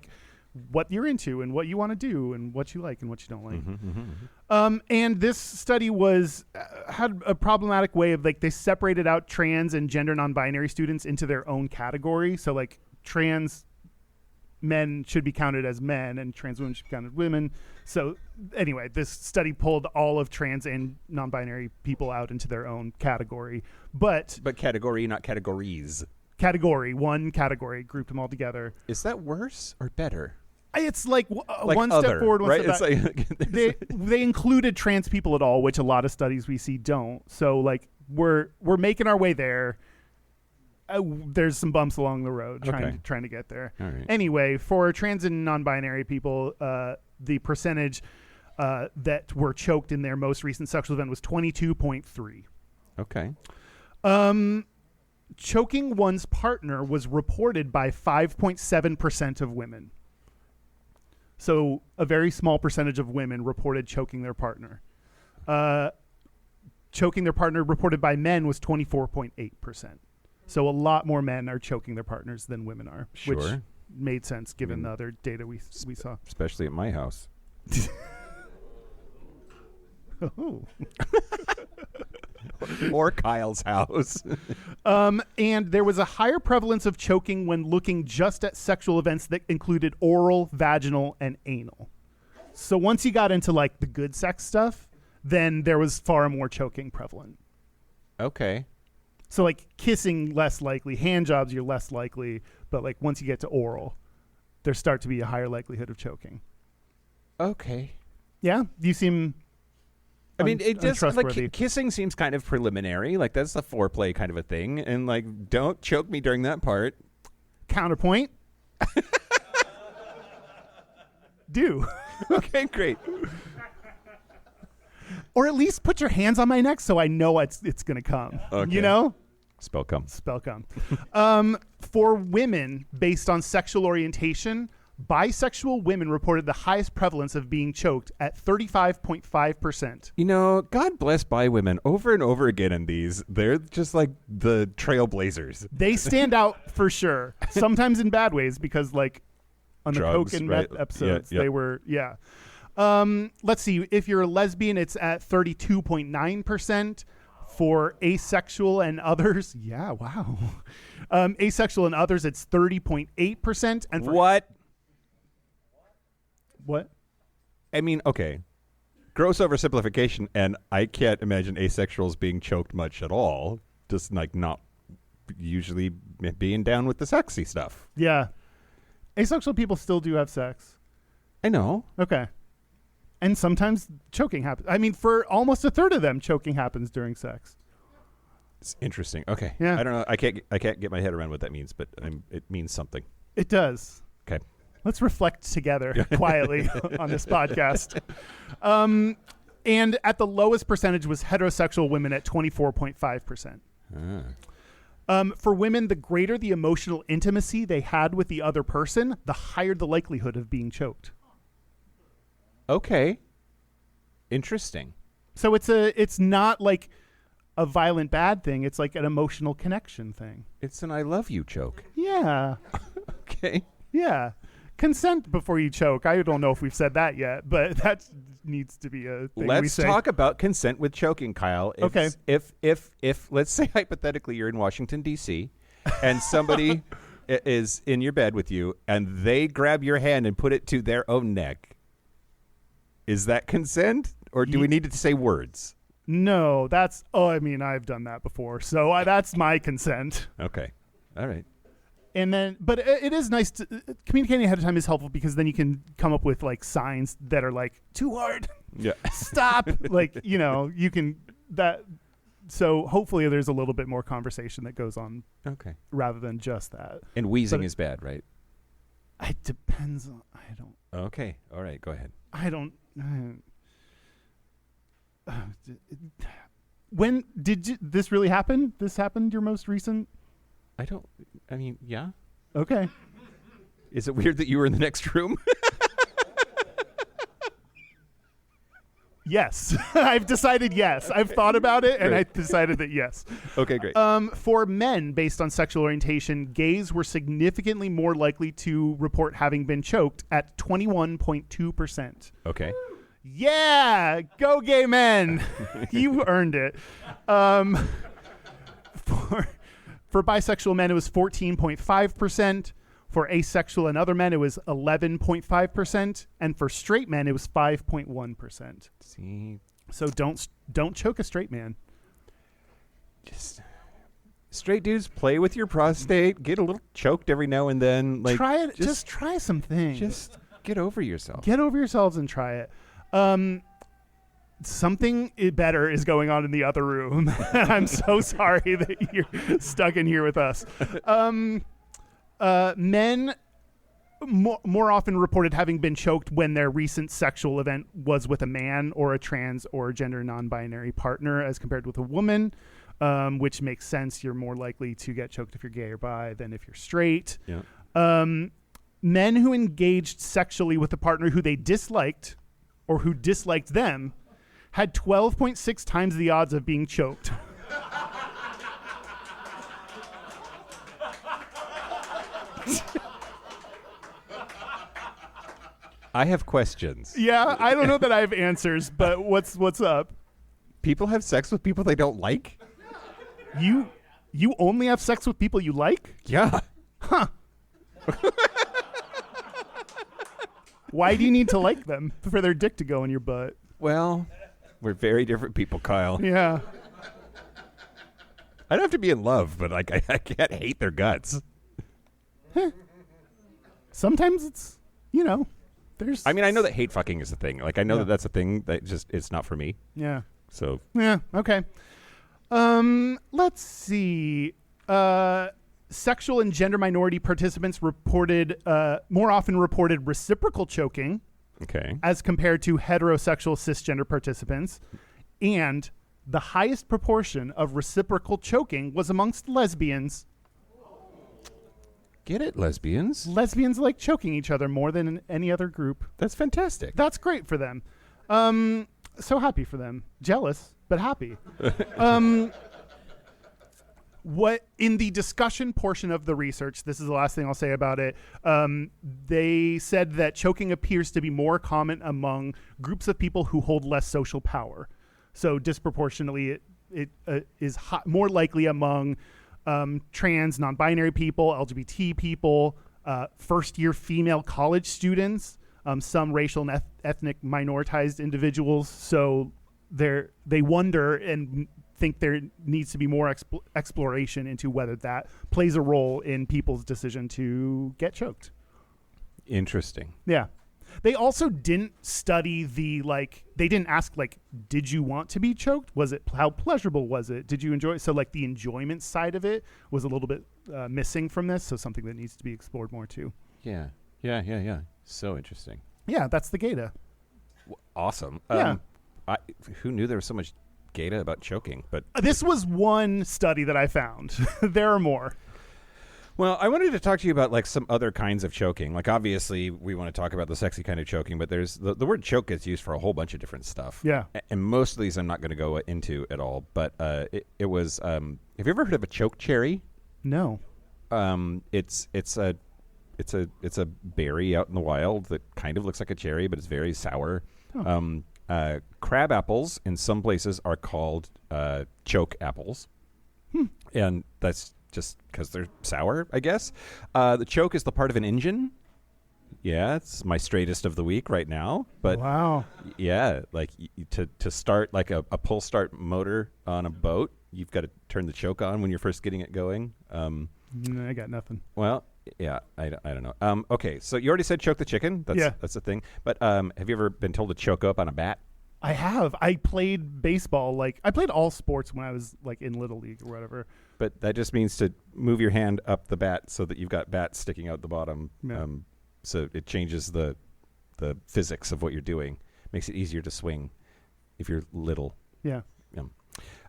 what you're into and what you want to do and what you like and what you don't like. And this study had a problematic way of they separated out trans and gender non-binary students into their own category. So trans men should be counted as men and trans women should be counted as women. So anyway, this study pulled all of trans and non-binary people out into their own category. But category, not categories. One category, grouped them all together. Is that worse or better? It's one other, step forward, one right? step back. They included trans people at all, which a lot of studies we see don't. So we're making our way there. There's some bumps along the road trying to get there. All right. Anyway, for trans and non-binary people, the percentage that were choked in their most recent sexual event was 22.3. Okay. Choking one's partner was reported by 5.7% of women. So a very small percentage of women reported choking their partner. Choking their partner reported by men was 24.8%. So a lot more men are choking their partners than women are, Sure. which made sense given the other data we saw. Especially at my house. Oh. Or Kyle's house. And there was a higher prevalence of choking when looking just at sexual events that included oral, vaginal, and anal. So once you got into like the good sex stuff, then there was far more choking prevalent. Okay. So like kissing, less likely. Hand jobs, you're less likely. But like once you get to oral, there start to be a higher likelihood of choking. Okay. Yeah? You seem... I mean, it just untrustworthy. like kissing seems kind of preliminary. Like that's a foreplay kind of a thing. And like, don't choke me during that part. Counterpoint. Do. Okay, great. Or at least put your hands on my neck so I know it's going to come. Okay. You know? Spell come. Spell come. For women, based on sexual orientation, bisexual women reported the highest prevalence of being choked at 35.5%. You know, God bless bi women over and over again in these. They're just like the trailblazers. They stand out for sure. Sometimes in bad ways because like on Drugs, the coke and right? meth episodes, Yeah, they were, yeah. Let's see. If you're a lesbian, it's at 32.9%. For asexual and others, yeah, wow. Asexual and others, it's 30.8%. And for What? I mean, okay. Gross oversimplification, and I can't imagine asexuals being choked much at all. Just like not usually being down with the sexy stuff. Yeah. Asexual people still do have sex. I know. Okay. And sometimes choking happens. I mean, for almost a third of them, choking happens during sex. It's interesting. Okay. Yeah. I don't know. I can't get my head around what that means, but it means something. It does. Okay. Let's reflect together quietly on this podcast. And at the lowest percentage was heterosexual women at 24.5%. For women, the greater the emotional intimacy they had with the other person, the higher the likelihood of being choked. Okay. Interesting. So it's not like a violent bad thing. It's like an emotional connection thing. It's an I love you choke. Yeah. Okay. Yeah. Consent before you choke. I don't know if we've said that yet, but that needs to be a thing we Let's say. talk about consent with choking, Kyle. Okay. If let's say hypothetically you're in Washington D.C. and somebody is in your bed with you and they grab your hand and put it to their own neck, is that consent, or do we need to say words? No, I mean, I've done that before, so that's my consent. Okay. All right. And then, but it is nice to communicating ahead of time is helpful because then you can come up with like signs that are like too hard. Yeah. Stop. Like, you know, you can that. So hopefully there's a little bit more conversation that goes on. Okay. Rather than just that. And wheezing is bad, right? It depends on. I don't. Okay. All right. Go ahead. I don't. When did this really happen? This happened your most recent? I mean, yeah. Okay. Is it weird that you were in the next room? Yes. I've decided yes. I've thought about it and I decided that yes. Okay, great. For men, based on sexual orientation, gays were significantly more likely to report having been choked at 21.2%. Okay. Yeah, go gay men. You earned it. For bisexual men, it was 14.5%. For asexual and other men, it was 11.5%. And for straight men, it was 5.1%. See, So don't choke a straight man. just straight dudes, play with your prostate. Get a little choked every now and then. Like, Try it. Just try some things. Just get over yourself. Get over yourselves and try it. Something better is going on in the other room. I'm so sorry that you're stuck in here with us. Men more often reported having been choked when their recent sexual event was with a man or a trans or gender non-binary partner as compared with a woman, which makes sense. You're more likely to get choked if you're gay or bi than if you're straight. Yeah. Men who engaged sexually with a partner who they disliked or who disliked them had 12.6 times the odds of being choked. I have questions. Yeah, I don't know that I have answers, but what's up? People have sex with people they don't like? You only have sex with people you like? Yeah. Huh. Why do you need to like them for their dick to go in your butt? Well, we're very different people, Kyle. Yeah. I don't have to be in love, but like I can't hate their guts. Sometimes it's, there's... I mean, I know that hate fucking is a thing. Like, I know Yeah. that that's a thing that just, it's not for me. Yeah. So, Yeah, okay. Let's see. Sexual and gender minority participants more often reported reciprocal choking okay. as compared to heterosexual cisgender participants. And the highest proportion of reciprocal choking was amongst lesbians. Get it, lesbians? Lesbians like choking each other more than in any other group. That's fantastic. That's great for them. So happy for them. Jealous, but happy. What in the discussion portion of the research, this is the last thing I'll say about it. They said that choking appears to be more common among groups of people who hold less social power. So disproportionately, it is more likely among trans, non-binary people, LGBT people, first-year female college students, some racial and ethnic minoritized individuals. So they wonder and think there needs to be more exploration into whether that plays a role in people's decision to get choked. Interesting. Yeah. They also didn't study they didn't ask, did you want to be choked? How pleasurable was it? Did you enjoy it? So, the enjoyment side of it was a little bit missing from this. So, something that needs to be explored more, too. Yeah. So interesting. Yeah, that's the gayta. Awesome. Yeah. Who knew there was so much gayta about choking? But This was one study that I found. There are more. well, I wanted to talk to you about some other kinds of choking. Obviously, we want to talk about the sexy kind of choking, but there's the word choke gets used for a whole bunch of different stuff. Yeah. And most of these I'm not going to go into at all. But it was. Have you ever heard of a choke cherry? No. It's a berry out in the wild that kind of looks like a cherry, but it's very sour. Oh. Crab apples in some places are called choke apples, and that's just because they're sour, I guess. The choke is the part of an engine. Yeah, it's my straightest of the week right now. But wow. Yeah, to start a pull start motor on a boat, you've got to turn the choke on when you're first getting it going. I got nothing. Well, yeah, I don't know. Okay, so you already said choke the chicken. That's the thing. But have you ever been told to choke up on a bat? I have. I played baseball. I played all sports when I was in Little League or whatever. But that just means to move your hand up the bat so that you've got bats sticking out the bottom. Yeah. So it changes the physics of what you're doing. Makes it easier to swing if you're little. Yeah.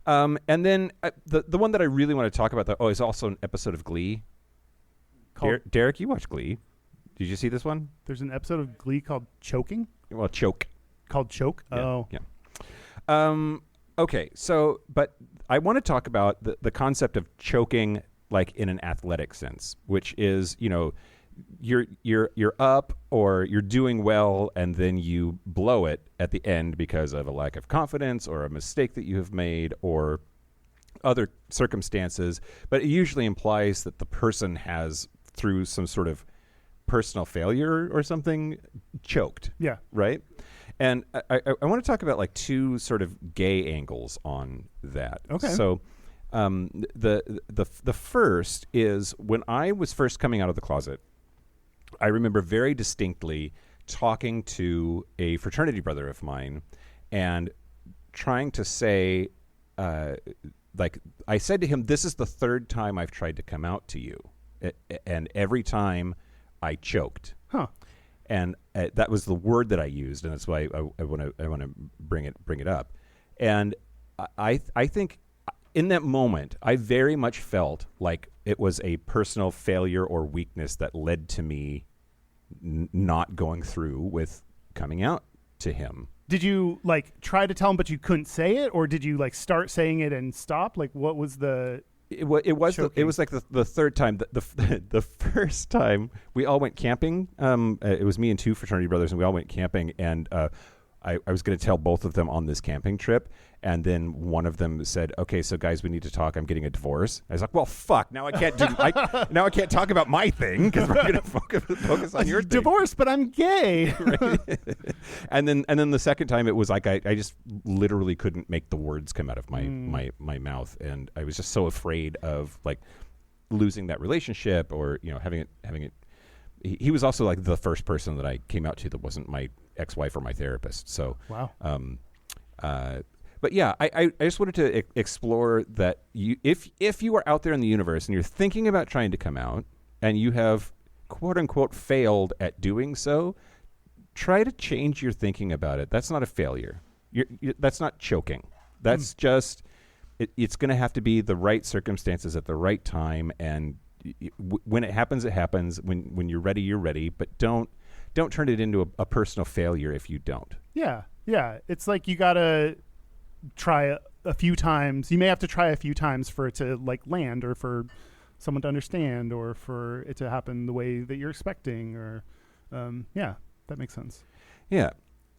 And then the one that I really want to talk about is also an episode of Glee. Derek, you watch Glee. Did you see this one? There's an episode of Glee called Choking? Well, Choke. Called Choke? Yeah, oh. Yeah. Okay, so, but I want to talk about the concept of choking in an athletic sense, which is, you're up or you're doing well and then you blow it at the end because of a lack of confidence or a mistake that you have made or other circumstances, but it usually implies that the person has, through some sort of personal failure or something, choked. Yeah. Right? And I want to talk about two sort of gay angles on that. Okay. So the first is when I was first coming out of the closet, I remember very distinctly talking to a fraternity brother of mine and trying to say, I said to him, this is the third time I've tried to come out to you. And every time I choked. Huh. And that was the word that I used, and that's why I want to bring it up. And I think in that moment, I very much felt like it was a personal failure or weakness that led to me not going through with coming out to him. Did you like try to tell him, but you couldn't say it, or did you like start saying it and stop? Like, what was the? It was like the third time. The first time we all went camping. It was me and two fraternity brothers, and we all went camping. And I was going to tell both of them on this camping trip. And then one of them said, "Okay, so guys, we need to talk. I'm getting a divorce." I was like, "Well, fuck! Now I can't now I can't talk about my thing because we're going to focus on your thing." Divorce, but I'm gay. Right? and then the second time, it was like I just literally couldn't make the words come out of my mouth, and I was just so afraid of like losing that relationship or having it. He was also like the first person that I came out to that wasn't my ex-wife or my therapist. So wow. But yeah, I just wanted to explore that if you are out there in the universe and you're thinking about trying to come out and you have quote unquote failed at doing so, try to change your thinking about it. That's not a failure. That's not choking. That's just it's going to have to be the right circumstances at the right time, and when it happens, it happens. When you're ready, you're ready. But don't turn it into a personal failure if you don't. Yeah. It's like you gotta try a few times. You may have to try a few times for it to like land, or for someone to understand, or for it to happen the way that you're expecting. Or that makes sense. Yeah.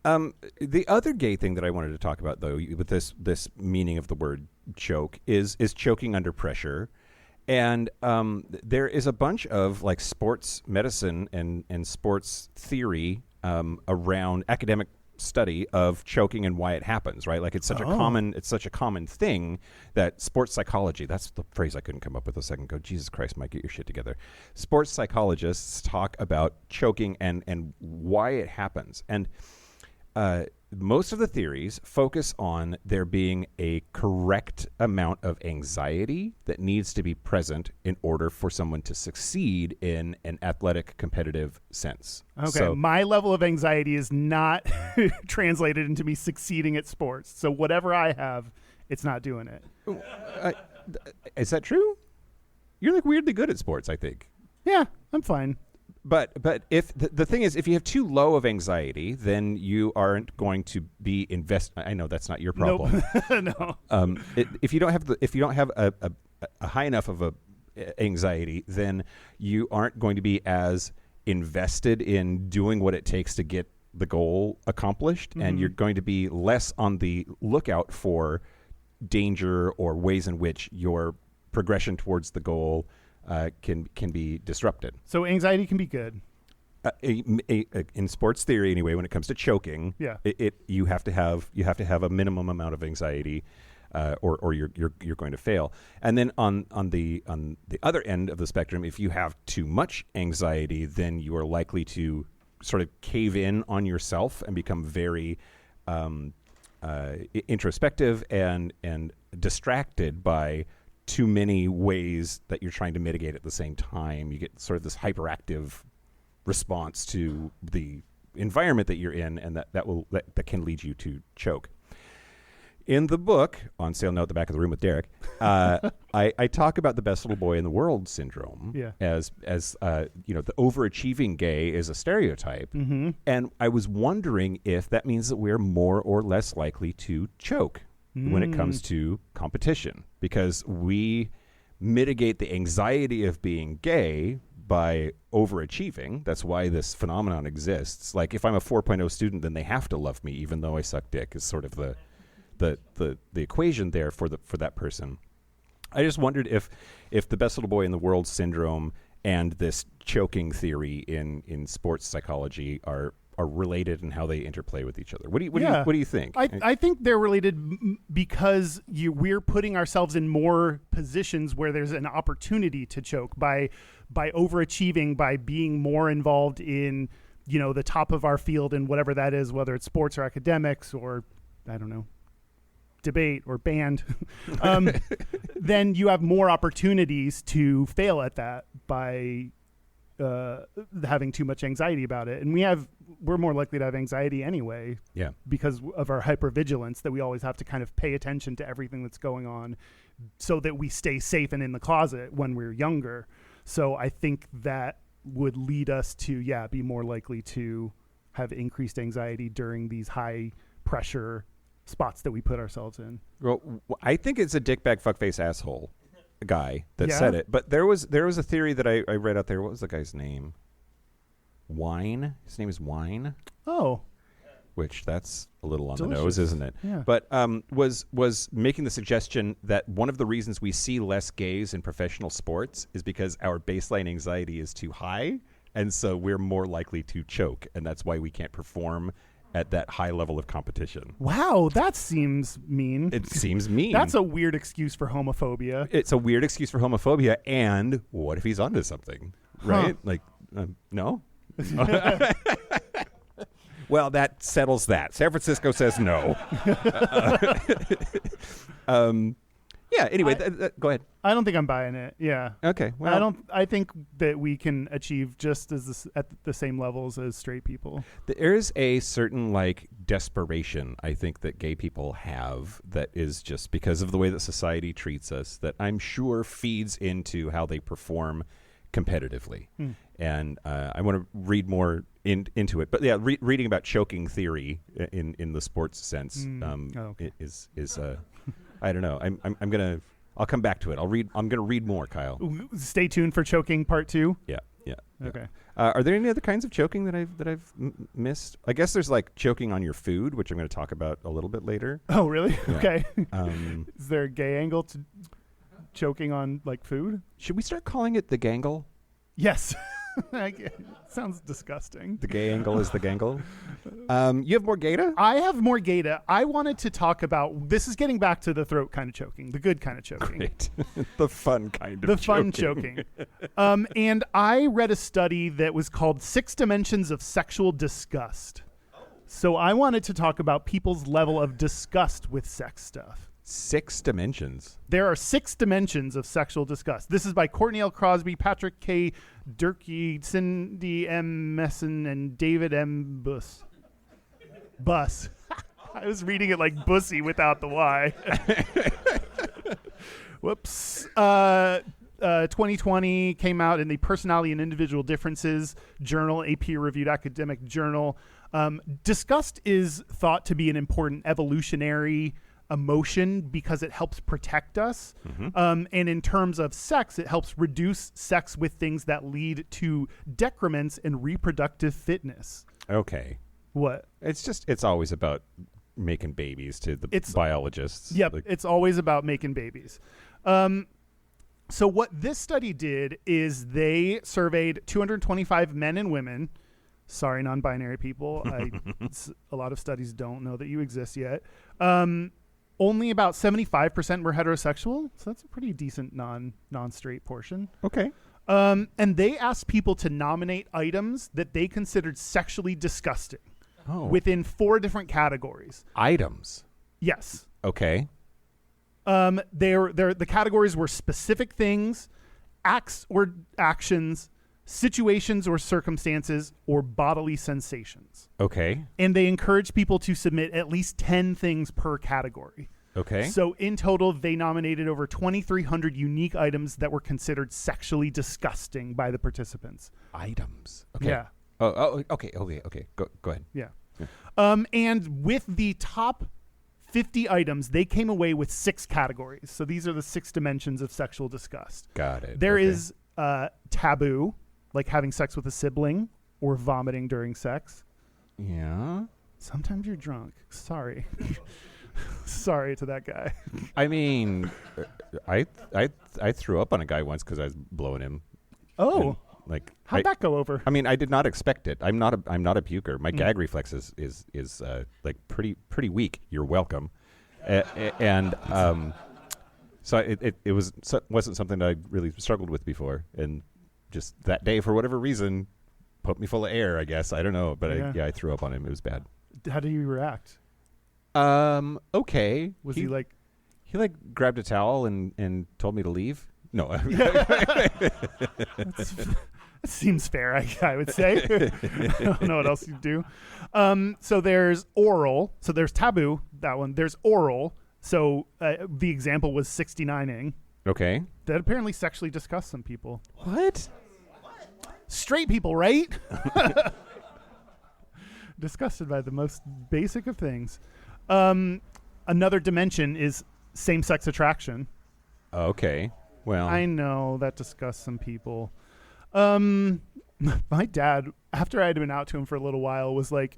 The other gay thing that I wanted to talk about, though, with this meaning of the word choke is choking under pressure. And there is a bunch of like sports medicine and sports theory around academic study of choking and why it happens, right? Like it's such a common thing that sports psychology, that's the phrase I couldn't come up with a second ago. Jesus Christ, Mike, get your shit together. Sports psychologists talk about choking and why it happens. And most of the theories focus on there being a correct amount of anxiety that needs to be present in order for someone to succeed in an athletic competitive sense. Okay, so, my level of anxiety is not translated into me succeeding at sports. So whatever I have, it's not doing it. Is that true? You're like weirdly good at sports, I think. Yeah, I'm fine. But if the thing is, if you have too low of anxiety, then you aren't going to be I know that's not your problem. Nope. No. If you don't have a high enough of a anxiety, then you aren't going to be as invested in doing what it takes to get the goal accomplished, and you're going to be less on the lookout for danger or ways in which your progression towards the goal can be disrupted. So anxiety can be good. In sports theory, anyway, when it comes to choking, Yeah. you have to have a minimum amount of anxiety, or you're going to fail. And then on the other end of the spectrum, if you have too much anxiety, then you are likely to sort of cave in on yourself and become very introspective and distracted by too many ways that you're trying to mitigate at the same time. You get sort of this hyperactive response to the environment that you're in, and that can lead you to choke. In the book, on sale now at the back of the room with Derek, I talk about the best little boy in the world syndrome as the overachieving gay is a stereotype. Mm-hmm. And I was wondering if that means that we're more or less likely to choke when it comes to competition, because we mitigate the anxiety of being gay by overachieving. That's why this phenomenon exists. Like if I'm a 4.0 student, then they have to love me, even though I suck dick, is sort of the equation there for that person. I just wondered if the best little boy in the world syndrome and this choking theory in sports psychology are related and how they interplay with each other. What do you think? I think they're related because we're putting ourselves in more positions where there's an opportunity to choke by overachieving, by being more involved in the top of our field and whatever that is, whether it's sports or academics or I don't know, debate or band. Then you have more opportunities to fail at that by having too much anxiety about it. And we're more likely to have anxiety anyway. Yeah. Because of our hypervigilance, that we always have to kind of pay attention to everything that's going on so that we stay safe and in the closet when we're younger. So I think that would lead us to, be more likely to have increased anxiety during these high pressure spots that we put ourselves in. Well, I think it's a dickbag fuckface asshole guy that said it. But there was a theory that I read out there. What was the guy's name? Wine. His name is Wine. Oh. Which that's a little on Delicious. the nose, isn't it? Yeah. But was making the suggestion that one of the reasons we see less gays in professional sports is because our baseline anxiety is too high, and so we're more likely to choke, and that's why we can't perform at that high level of competition. Wow, that seems mean. It seems mean. That's a weird excuse for homophobia. It's a weird excuse for homophobia, and what if he's onto something, right? Like, no? Well, that settles that. San Francisco says no. Anyway, go ahead. I don't think I'm buying it. Yeah. Okay. Well, I think that we can achieve just at the same levels as straight people. There is a certain desperation I think that gay people have that is just because of the way that society treats us that I'm sure feeds into how they perform competitively. And I want to read more into it. But yeah, reading about choking theory in the sports sense is I don't know. I'll come back to it. I'm gonna read more, Kyle. Stay tuned for choking part 2. Yeah. Okay. Are there any other kinds of choking that I've missed? I guess there's choking on your food, which I'm going to talk about a little bit later. Oh, really? Yeah. Okay. Is there a gay angle to choking on food? Should we start calling it the gangle? Yes. Sounds disgusting. The gay angle is the gangle. You have more gayta? I have more gayta. I wanted to talk about, this is getting back to the throat kind of choking, the good kind of choking. Great. The fun kind of the choking. fun choking. And I read a study that was called 6 Dimensions of Sexual Disgust. So I wanted to talk about people's level of disgust with sex stuff. 6 dimensions. There are 6 dimensions of sexual disgust. This is by Courtney L. Crosby, Patrick K. Durkee, Cindy M. Messon, and David M. Buss. I was reading it like Bussy without the Y. Whoops. 2020 came out in the Personality and Individual Differences journal, a peer-reviewed academic journal. Disgust is thought to be an important evolutionary emotion because it helps protect us. And in terms of sex, it helps reduce sex with things that lead to decrements in reproductive fitness. Okay. What? It's always about making babies to the biologists. Yep. It's always about making babies. So what this study did is they surveyed 225 men and women. Sorry, non-binary people. A lot of studies don't know that you exist yet. Only about 75% were heterosexual, so that's a pretty decent non-straight portion. Okay. And they asked people to nominate items that they considered sexually disgusting within 4 different categories. Items? Yes. Okay. The categories were specific things, acts or actions, situations or circumstances, or bodily sensations. Okay. And they encouraged people to submit at least 10 things per category. Okay. So in total, they nominated over 2,300 unique items that were considered sexually disgusting by the participants. Items. Okay. Yeah. Oh, okay. Go ahead. Yeah. And with the top 50 items, they came away with 6 categories. So these are the 6 dimensions of sexual disgust. Got it. There is taboo, like having sex with a sibling or vomiting during sex. Yeah. Sometimes you're drunk. Sorry. Sorry to that guy. I mean, I threw up on a guy once because I was blowing him. Oh. And, how'd that go over? I mean, I did not expect it. I'm not a puker. My gag reflex is pretty weak. You're welcome. So it wasn't something that I really struggled with before, and just that day for whatever reason put me full of air. I guess I don't know, but I threw up on him. It was bad. How did you react? Okay. Was he like? He grabbed a towel and told me to leave. No. Seems fair, I would say. I don't know what else you do. So there's oral. So there's taboo, that one. There's oral. So the example was 69ing. Okay. That apparently sexually disgusts some people. What? Straight people, right? Disgusted by the most basic of things. Another dimension is same-sex attraction. Okay. Well, I know that disgusts some people. My dad, after I had been out to him for a little while, was like,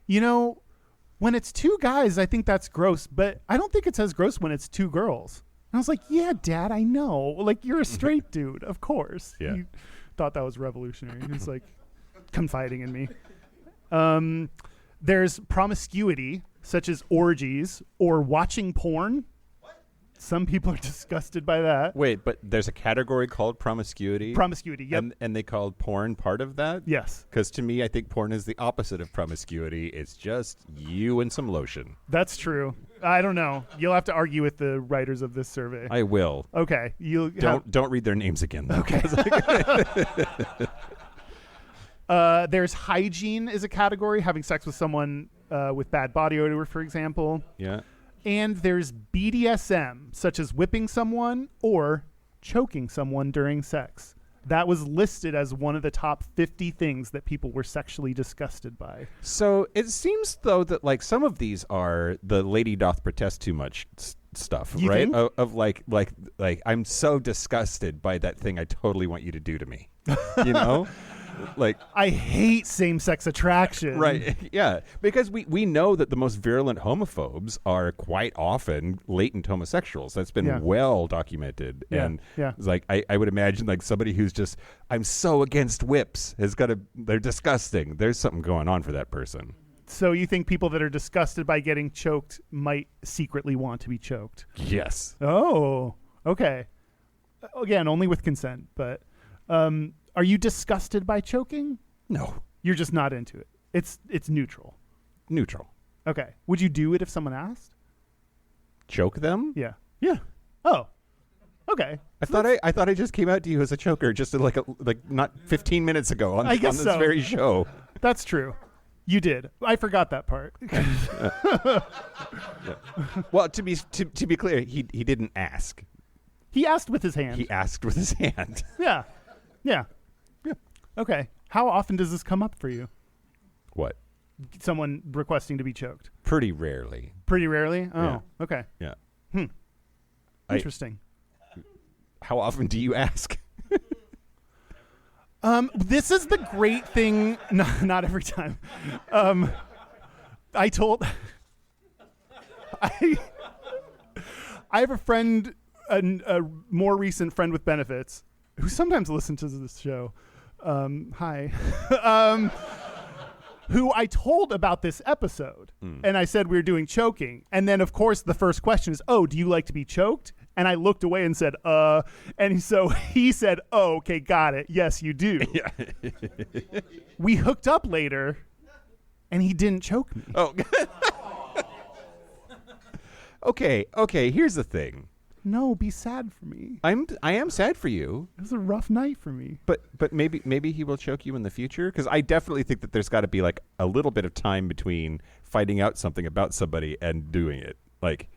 when it's two guys, I think that's gross, but I don't think it's as gross when it's two girls. And I was like, yeah, Dad, I know. Like, you're a straight dude, of course. Yeah. He thought that was revolutionary. He was like confiding in me. There's promiscuity, such as orgies or watching porn. Some people are disgusted by that. wait, but there's a category called promiscuity. Promiscuity, yep. And they called porn part of that? Yes. Because to me, I think porn is the opposite of promiscuity. It's just you and some lotion. That's true. I don't know. You'll have to argue with the writers of this survey. I will. Okay. Don't read their names again, though. Okay. There's hygiene is a category, having sex with someone with bad body odor, for example. Yeah. And there's BDSM, such as whipping someone or choking someone during sex. That was listed as one of the top 50 things that people were sexually disgusted by. So it seems, though, that like some of these are the lady doth protest too much stuff, You right? think? Of like I'm so disgusted by that thing I totally want you to do to me. You know? Like, I hate same-sex attraction. right. Yeah. Because we know that the most virulent homophobes are quite often latent homosexuals. That's been well documented. Yeah. And Yeah. it's like, I would imagine like somebody who's just, I'm so against whips they're disgusting. There's something going on for that person. So you think people that are disgusted by getting choked might secretly want to be choked? Yes. Oh, okay. Again, only with consent, but are you disgusted by choking? No. You're just not into it. It's neutral. Neutral. Okay. Would you do it if someone asked? Choke them? Yeah. Yeah. Oh. Okay. I thought I just came out to you as a choker just like not 15 minutes ago on this very show. That's true. You did. I forgot that part. Well, to be clear, he didn't ask. He asked with his hand. He asked with his hand. Yeah. Yeah. Yeah. Okay. How often does this come up for you? What? Someone requesting to be choked? Pretty rarely. Pretty rarely? Oh, Yeah. okay. Yeah. Interesting. How often do you ask? This is the great thing. Not every time. I have a friend, a more recent friend with benefits, who sometimes listens to this show. Hi. Who I told about this episode. And I said we were doing choking. And then, of course, the first question is, oh, do you like to be choked? And I looked away and said, And so he said, oh, okay, got it. Yes, you do. Yeah. We hooked up later, and he didn't choke me. Oh. Okay. Here's the thing. No, be sad for me. I am sad for you. It was a rough night for me. But maybe he will choke you in the future, because I definitely think that there's got to be like a little bit of time between finding out something about somebody and doing it. Like,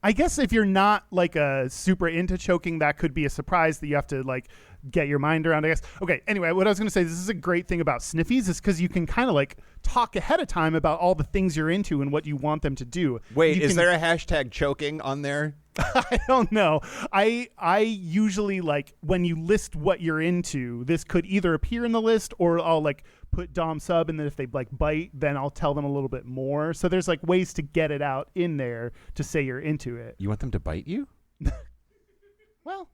I guess if you're not like a super into choking, that could be a surprise that you have to like get your mind around, I guess. Okay, anyway, what I was going to say, this is a great thing about sniffies is because you can kind of like talk ahead of time about all the things you're into and what you want them to do. wait, is there a hashtag choking on there? I don't know. I usually like when you list what you're into, this could either appear in the list or I'll like put Dom sub, and then if they like bite, then I'll tell them a little bit more. So there's like ways to get it out in there to say you're into it. You want them to bite you? Well,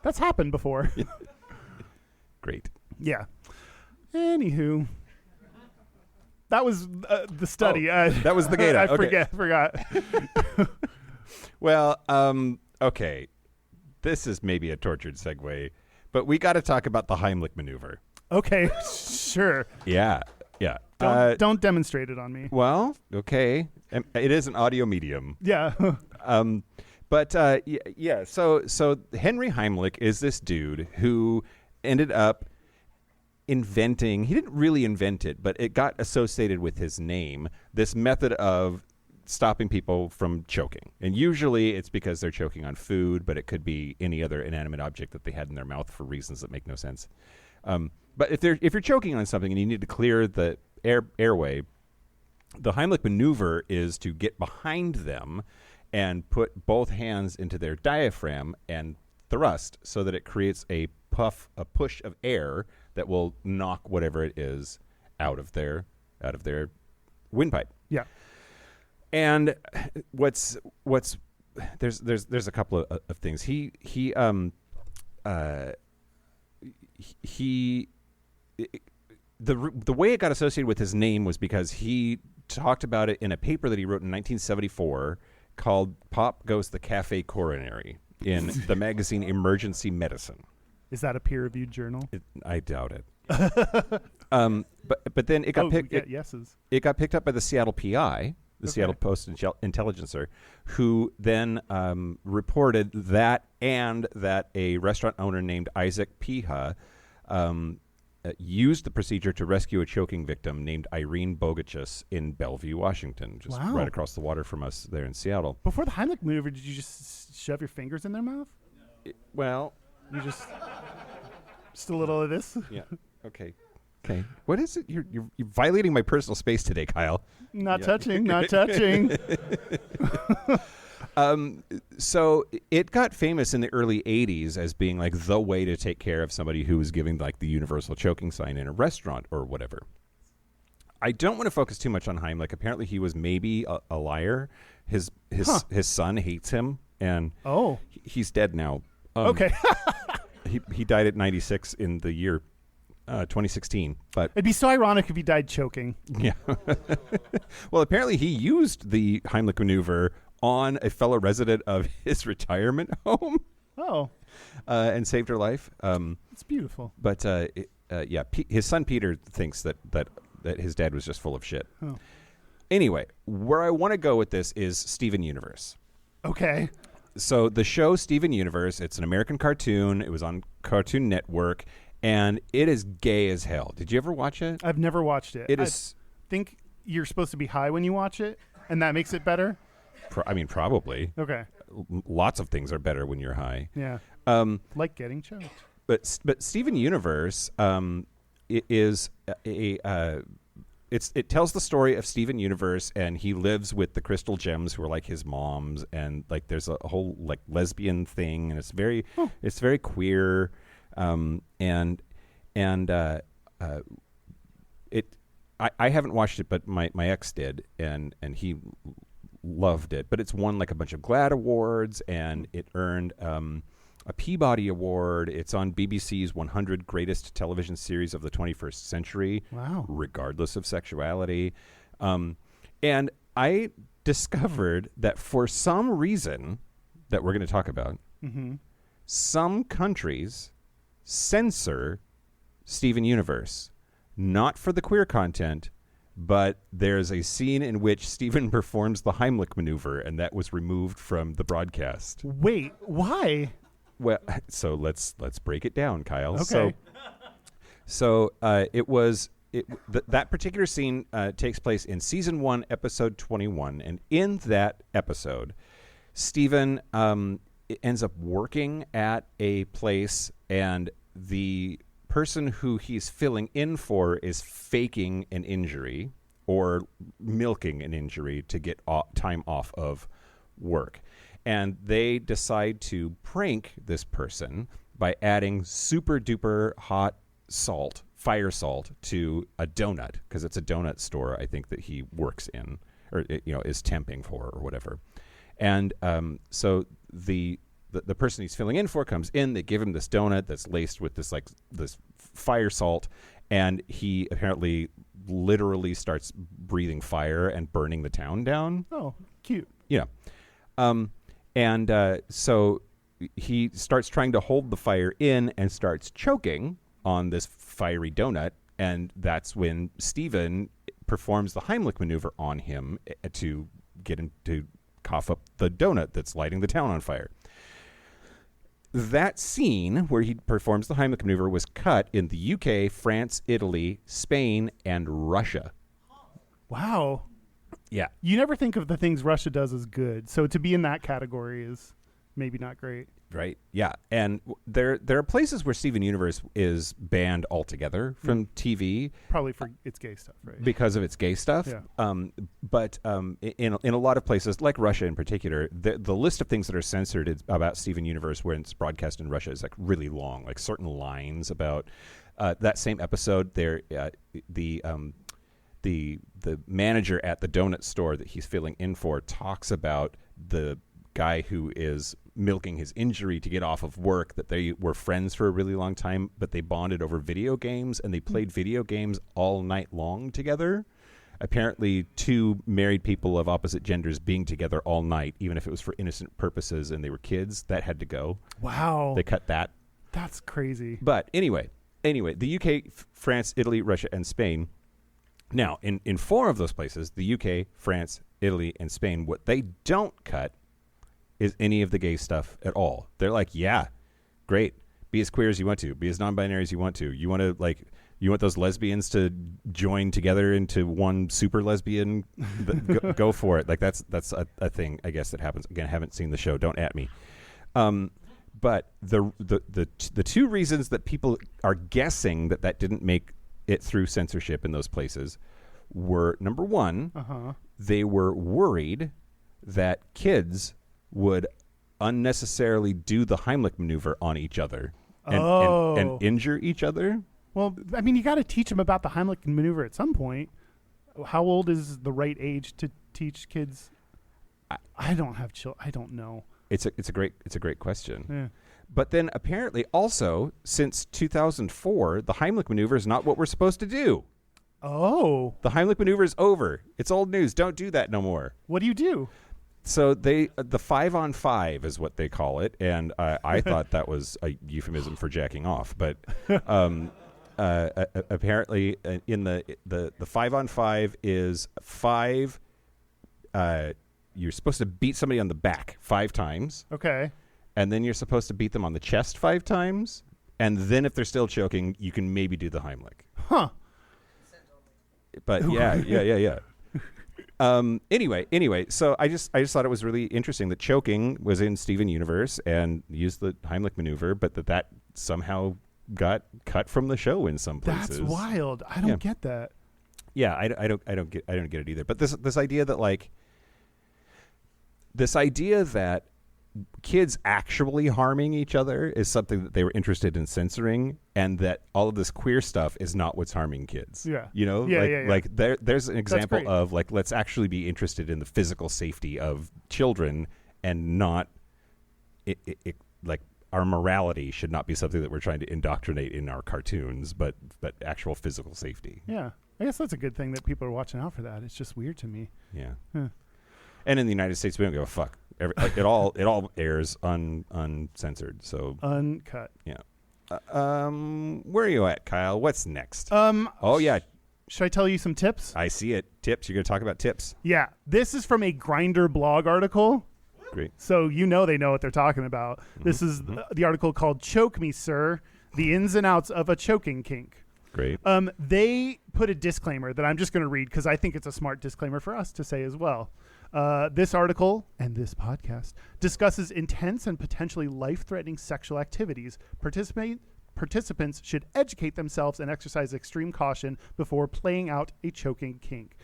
that's happened before. Great. Yeah. Anywho, that was the study. That was the gayta. I Okay. forgot. Well, okay. This is maybe a tortured segue, but we got to talk about the Heimlich maneuver. Okay, sure. Yeah. Don't demonstrate it on me. Well, okay. It is an audio medium. Yeah. But yeah. So Henry Heimlich is this dude who ended up inventing. He didn't really invent it, but it got associated with his name. This method of stopping people from choking, and usually it's because they're choking on food, but it could be any other inanimate object that they had in their mouth for reasons that make no sense. But if you're choking on something and you need to clear the airway, the Heimlich maneuver is to get behind them and put both hands into their diaphragm and thrust so that it creates a push of air that will knock whatever it is out of their windpipe. Yeah. And what's there's a couple of things. The way it got associated with his name was because he talked about it in a paper that he wrote in 1974 called "Pop Goes the Cafe Coronary" in the magazine Emergency Medicine. Is that a peer-reviewed journal? I doubt it. But then it got it got picked up by the Seattle PI, the Seattle Post-Intelligencer, who then reported that a restaurant owner named Isaac Piha used the procedure to rescue a choking victim named Irene Bogachus in Bellevue, Washington, just right across the water from us there in Seattle. Before the Heimlich maneuver, did you just shove your fingers in their mouth? You just a little of this? Yeah. Okay. What is it? You're violating my personal space today, Kyle. Not touching. So it got famous in the early 80s as being like the way to take care of somebody who was giving like the universal choking sign in a restaurant or whatever. I don't want to focus too much on Heimlich. Apparently he was maybe a liar. His son hates him, and he's dead now. Okay. he died at 96 in the year 2016. But it'd be so ironic if he died choking. Yeah. Well, apparently he used the Heimlich maneuver on a fellow resident of his retirement home. And saved her life. It's beautiful. But his son Peter thinks that his dad was just full of shit. Anyway, where I want to go with this is Steven Universe. Okay. So the show Steven Universe, it's an American cartoon. It was on Cartoon Network, and it is gay as hell. Did you ever watch it? I've never watched it. I think you're supposed to be high when you watch it, and that makes it better? Probably. Okay. Lots of things are better when you're high. Yeah. Like getting choked. But Steven Universe it tells the story of Steven Universe, and he lives with the Crystal Gems, who are like his moms, and like there's a whole like lesbian thing, and it's very queer, I haven't watched it, but my ex did, and he loved it. But it's won like a bunch of GLAAD awards, and it earned a Peabody Award. It's on BBC's 100 Greatest Television Series of the 21st Century. Wow. Regardless of sexuality. And I discovered that for some reason that we're going to talk about, some countries censor Steven Universe. Not for the queer content, but there's a scene in which Steven performs the Heimlich maneuver, and that was removed from the broadcast. Wait, why? Well, so let's break it down, Kyle. Okay. So that particular scene takes place in season 1, episode 21, and in that episode, Steven ends up working at a place, and the person who he's filling in for is faking an injury or milking an injury to get time off of work. And they decide to prank this person by adding super duper hot salt, fire salt, to a donut, because it's a donut store, I think, that he works in, or is temping for, or whatever. And so the person he's filling in for comes in. They give him this donut that's laced with this fire salt, and he apparently literally starts breathing fire and burning the town down. Oh, cute. Yeah. So he starts trying to hold the fire in and starts choking on this fiery donut. And that's when Steven performs the Heimlich maneuver on him to get him to cough up the donut that's lighting the town on fire. That scene where he performs the Heimlich maneuver was cut in the UK, France, Italy, Spain, and Russia. Wow. Yeah. You never think of the things Russia does as good. So to be in that category is maybe not great. Right. Yeah. And there are places where Steven Universe is banned altogether from TV. Probably for its gay stuff, right? Because of its gay stuff. Yeah. But in a lot of places, like Russia in particular, the list of things that are censored about Steven Universe when it's broadcast in Russia is like really long. Like certain lines about that same episode, there the manager at the donut store that he's filling in for talks about the guy who is milking his injury to get off of work, that they were friends for a really long time, but they bonded over video games and they played video games all night long together. Apparently two married people of opposite genders being together all night, even if it was for innocent purposes and they were kids, that had to go. Wow. They cut that. That's crazy. But anyway, the UK, France, Italy, Russia, and Spain. Now, in four of those places, the UK, France, Italy, and Spain, what they don't cut is any of the gay stuff at all. They're like, yeah, great. Be as queer as you want to. Be as non-binary as you want to. You want those lesbians to join together into one super lesbian? Go for it. Like that's a thing, I guess, that happens. Again, I haven't seen the show. Don't at me. But the two reasons that people are guessing that didn't make it through censorship in those places were, number one, they were worried that kids would unnecessarily do the Heimlich maneuver on each other and injure each other. Well, I mean, you got to teach them about the Heimlich maneuver at some point. How old is the right age to teach kids? I don't have children. I don't know. It's a great question. Yeah. But then apparently also since 2004, the Heimlich maneuver is not what we're supposed to do. Oh. The Heimlich maneuver is over. It's old news. Don't do that no more. What do you do? So the 5-on-5 is what they call it, and I thought that was a euphemism for jacking off. But apparently, in the 5-on-5 is 5. You're supposed to beat somebody on the back 5 times. Okay. And then you're supposed to beat them on the chest 5 times, and then if they're still choking, you can maybe do the Heimlich. Huh. But yeah. Anyway, so I just thought it was really interesting that choking was in Steven Universe and used the Heimlich maneuver, but that somehow got cut from the show in some places. That's wild. I don't get that. Yeah, I don't get it either. But this idea that kids actually harming each other is something that they were interested in censoring, and that all of this queer stuff is not what's harming kids. Yeah. You know? Yeah. Like there's an example great. of like, let's actually be interested in the physical safety of children and not like our morality should not be something that we're trying to indoctrinate in our cartoons, but actual physical safety. Yeah. I guess that's a good thing that people are watching out for that. It's just weird to me. Yeah. Huh. And in the United States, we don't give a fuck. It all airs uncensored. So uncut. Yeah. Where are you at, Kyle? What's next? Oh yeah. Should I tell you some tips? I see it. Tips. You're going to talk about tips. Yeah. This is from a Grindr blog article. Great. So they know what they're talking about. This is the article called "Choke Me, Sir: The Ins and Outs of a Choking Kink." Great. They put a disclaimer that I'm just going to read because I think it's a smart disclaimer for us to say as well. This article and this podcast discusses intense and potentially life-threatening sexual activities. Participants should educate themselves and exercise extreme caution before playing out a choking kink.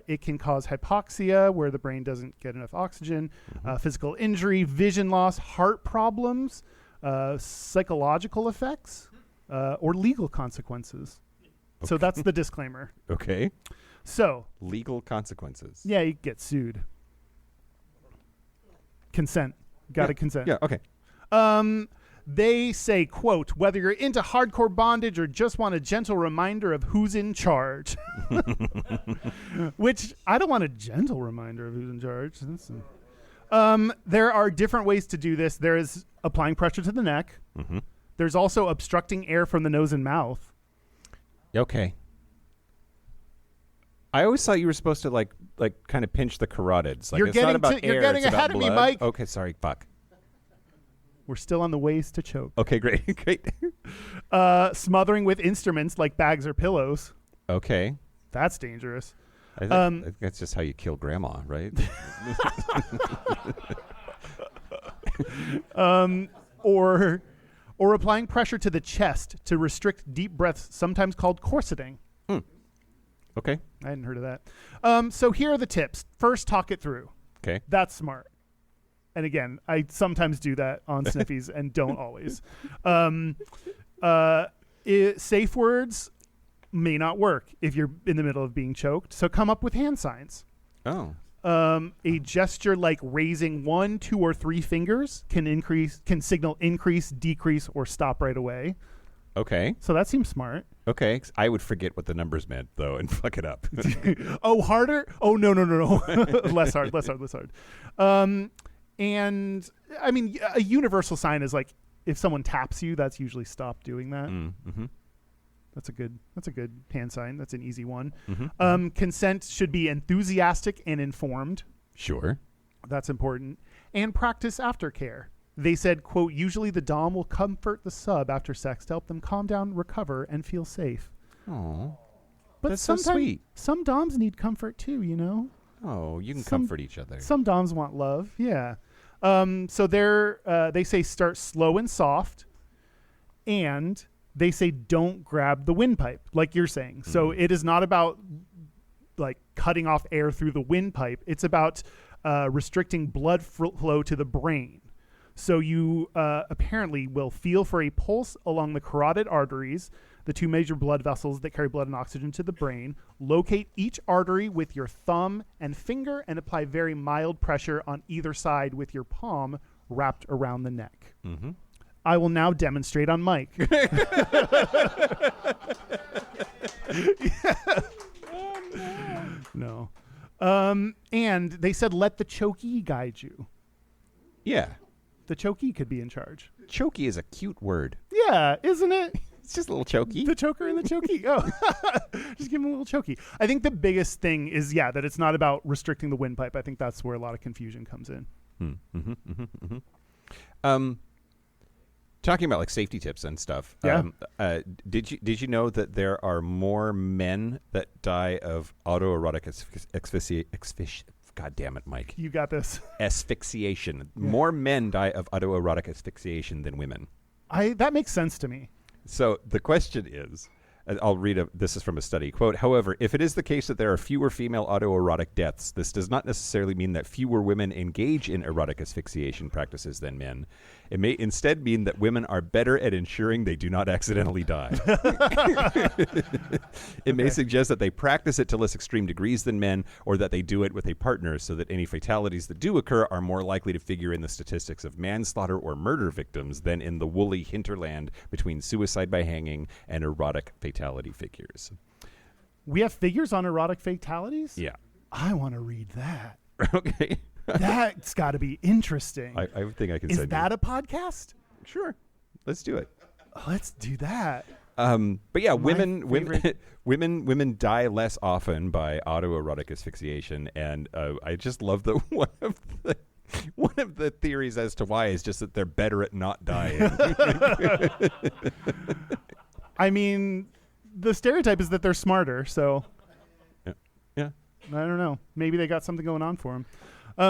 It can cause hypoxia, where the brain doesn't get enough oxygen, physical injury, vision loss, heart problems, psychological effects, or legal consequences. Okay. So that's the disclaimer. Okay. So legal consequences. Yeah, you get sued. Consent. Gotta consent. Yeah, okay. They say, quote, whether you're into hardcore bondage or just want a gentle reminder of who's in charge. Which, I don't want a gentle reminder of who's in charge. There are different ways to do this. There is applying pressure to the neck. There's also obstructing air from the nose and mouth. Okay. I always thought you were supposed to like kind of pinch the carotids. Like You're it's not getting about to- you're air, getting it's ahead about of me, blood. Mike. Okay, sorry. Fuck. We're still on the ways to choke. Okay, great. Great. Smothering with instruments like bags or pillows. Okay. That's dangerous. I think that's just how you kill grandma, right? Or applying pressure to the chest to restrict deep breaths, sometimes called corseting. Okay. I hadn't heard of that. So here are the tips. First, talk it through. Okay. That's smart. And again, I sometimes do that on Sniffies and don't always. Safe words may not work if you're in the middle of being choked. So come up with hand signs. Oh. A gesture like raising 1, 2, or 3 fingers can signal increase, decrease, or stop right away. Okay. So that seems smart. Okay. I would forget what the numbers meant though and fuck it up. Oh, harder? Oh, no. less hard. And I mean, a universal sign is like if someone taps you, that's usually stop doing that. Mm-hmm. That's a good hand sign. That's an easy one. Mm-hmm. Consent should be enthusiastic and informed. Sure. That's important. And practice aftercare. They said, quote, usually the dom will comfort the sub after sex to help them calm down, recover, and feel safe. Oh. But That's so sometimes sweet. some doms need comfort too, you know? Oh, you can comfort each other. Some doms want love, yeah. So they say start slow and soft, and they say don't grab the windpipe, like you're saying. So it is not about like cutting off air through the windpipe. It's about restricting blood flow to the brain. So you apparently will feel for a pulse along the carotid arteries, the 2 major blood vessels that carry blood and oxygen to the brain. Locate each artery with your thumb and finger and apply very mild pressure on either side with your palm wrapped around the neck. Mm-hmm. I will now demonstrate on Mike. No. And they said let the chokey guide you. Yeah. The chokey could be in charge. Chokey is a cute word. Yeah, isn't it? It's just a little chokey. The choker and the chokey. Oh, just give him a little chokey. I think the biggest thing is, that it's not about restricting the windpipe. I think that's where a lot of confusion comes in. Mm-hmm, mm-hmm, mm-hmm. Talking about like safety tips and stuff. Yeah. Did you know that there are more men that die of autoerotic asphyxiation? God damn it, Mike. You got this. Asphyxiation. Yeah. More men die of autoerotic asphyxiation than women. That makes sense to me. So the question is, and I'll read this is from a study, quote, however, if it is the case that there are fewer female autoerotic deaths, this does not necessarily mean that fewer women engage in erotic asphyxiation practices than men. It may instead mean that women are better at ensuring they do not accidentally die. It may suggest that they practice it to less extreme degrees than men, or that they do it with a partner so that any fatalities that do occur are more likely to figure in the statistics of manslaughter or murder victims than in the woolly hinterland between suicide by hanging and erotic fatality figures. We have figures on erotic fatalities? Yeah. I want to read that. Okay. That's got to be interesting. I think I can Is send that you. a podcast? Sure. Let's do it. Let's do that. But yeah, My women die less often by autoerotic asphyxiation, and I just love that one of the theories as to why is just that they're better at not dying. I mean, the stereotype is that they're smarter, so yeah. I don't know. Maybe they got something going on for them.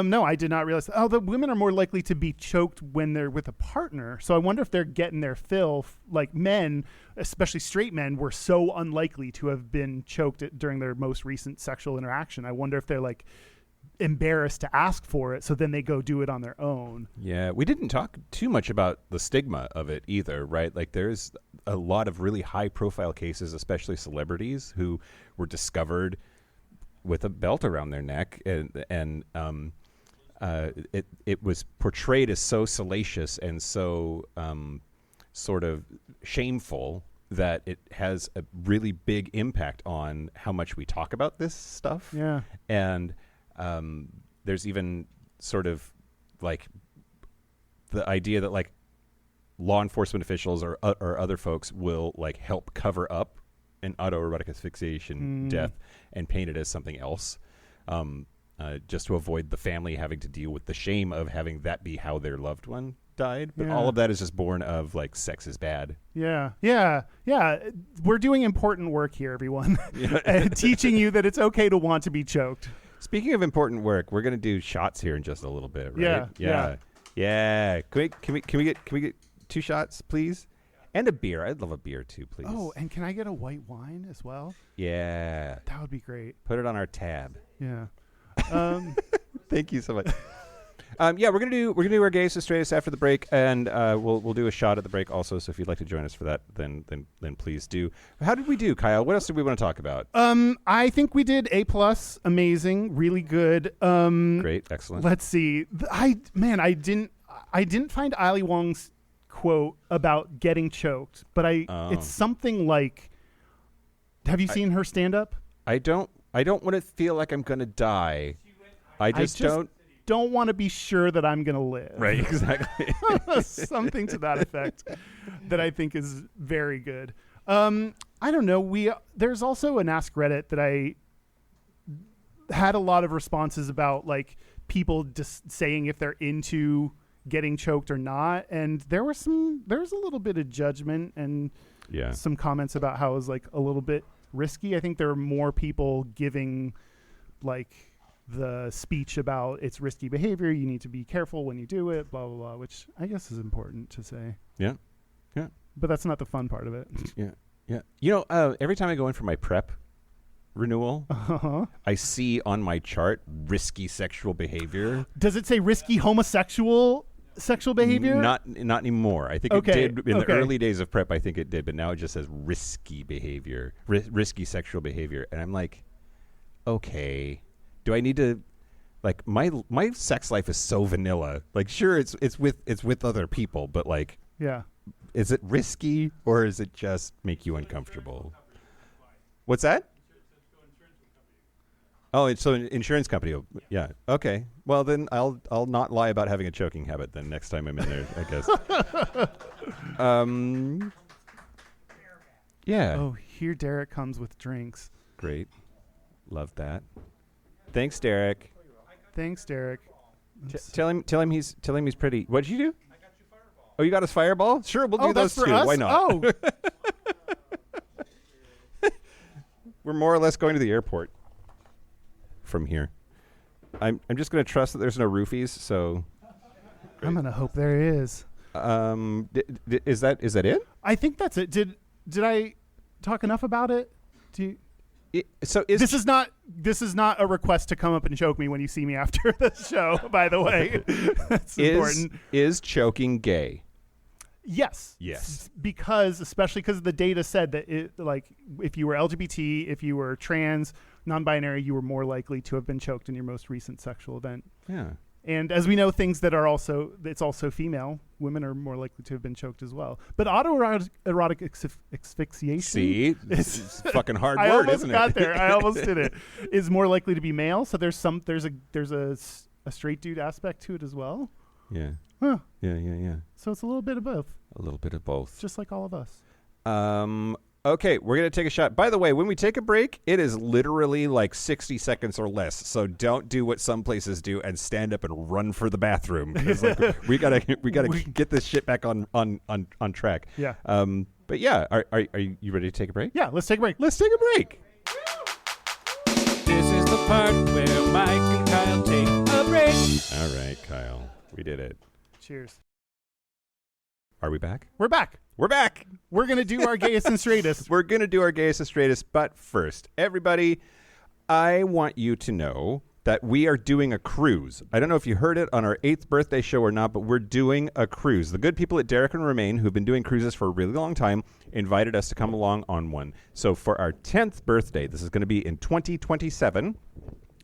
No, I did not realize. Oh, the women are more likely to be choked when they're with a partner. So I wonder if they're getting their fill. Like men, especially straight men, were so unlikely to have been choked during their most recent sexual interaction. I wonder if they're like embarrassed to ask for it, so then they go do it on their own. Yeah, we didn't talk too much about the stigma of it either, right? Like there's a lot of really high-profile cases, especially celebrities, who were discovered with a belt around their neck, and it was portrayed as so salacious and so sort of shameful that it has a really big impact on how much we talk about this stuff. Yeah. And there's even sort of like the idea that like law enforcement officials or other folks will like help cover up an autoerotic asphyxiation death and paint it as something else, just to avoid the family having to deal with the shame of having that be how their loved one died. But all of that is just born of like sex is bad. Yeah. We're doing important work here, everyone. And teaching you that it's okay to want to be choked. Speaking of important work, we're gonna do shots here in just a little bit, right? Yeah. Can we get 2 shots, please? And a beer. I'd love a beer too, please. Oh, and can I get a white wine as well? Yeah. That would be great. Put it on our tab. Yeah. Thank you so much. We're gonna do our Gayest Straightest after the break, and we'll do a shot at the break also. So if you'd like to join us for that, then please do. How did we do, Kyle? What else did we want to talk about? I think we did A+, amazing, really good. Great, excellent. Let's see. I didn't find Ali Wong's quote about getting choked, but it's something like, have you seen her stand up? I don't want to feel like I'm gonna die. I just don't want to be sure that I'm gonna live. Right, exactly. Something to that effect that I think is very good. I don't know. There's also an Ask Reddit that I had a lot of responses about, like people just saying if they're into getting choked or not, and there's a little bit of judgment and some comments about how it was like a little bit risky. I think there are more people giving like the speech about it's risky behavior, you need to be careful when you do it, blah blah blah, which I guess is important to say. Yeah But that's not the fun part of it. Yeah You know, every time I go in for my prep renewal, I see on my chart risky sexual behavior. Does it say risky homosexual sexual behavior? Not anymore. I think it did in the early days of prep. I think it did, but now it just says risky behavior, risky sexual behavior, and I'm like, okay, do I need to? Like my sex life is so vanilla. Like, sure, it's with other people, but like, is it risky or is it just make you uncomfortable? What's that? Oh, it's so an insurance company. Yeah. Okay. Well, then I'll not lie about having a choking habit then next time I'm in there, I guess. Yeah. Oh, here Derek comes with drinks. Great. Love that. Thanks, Derek. Thanks, Derek. Tell him he's pretty. What'd you do? I got you Fireball. Oh, you got us Fireball? Sure, we'll do those for too. us? Why not? Oh. We're more or less going to the airport from here. I'm just going to trust that there's no roofies, so I'm going to hope there is. Is that it? I think that's it. Did I talk enough about it? This is not a request to come up and choke me when you see me after the show, by the way. That's important. Is choking gay? Yes. Especially because the data said that if you were LGBT, if you were trans, non-binary, you were more likely to have been choked in your most recent sexual event. Yeah. And as we know, things that are it's also female, women are more likely to have been choked as well. But autoerotic asphyxiation. See, it's a fucking hard word, isn't it? I almost got there. I almost did it. Is more likely to be male. So there's a straight dude aspect to it as well. Yeah. Huh. Yeah. So it's a little bit of both. A little bit of both. Just like all of us. Okay, we're going to take a shot. By the way, when we take a break, it is literally like 60 seconds or less. So don't do what some places do and stand up and run for the bathroom. Like, we gotta get this shit back on track. Yeah. But yeah, are you ready to take a break? Yeah, let's take a break. Let's take a break. This is the part where Mike and Kyle take a break. All right, Kyle, we did it. Cheers. Are we back? We're back. We're back. We're going to do our Gayest and Straightest. We're going to do our Gayest and Straightest. But first, everybody, I want you to know that we are doing a cruise. I don't know if you heard it on our 8th birthday show or not, but we're doing a cruise. The good people at Derek and Remain, who've been doing cruises for a really long time, invited us to come along on one. So for our 10th birthday, this is going to be in 2027,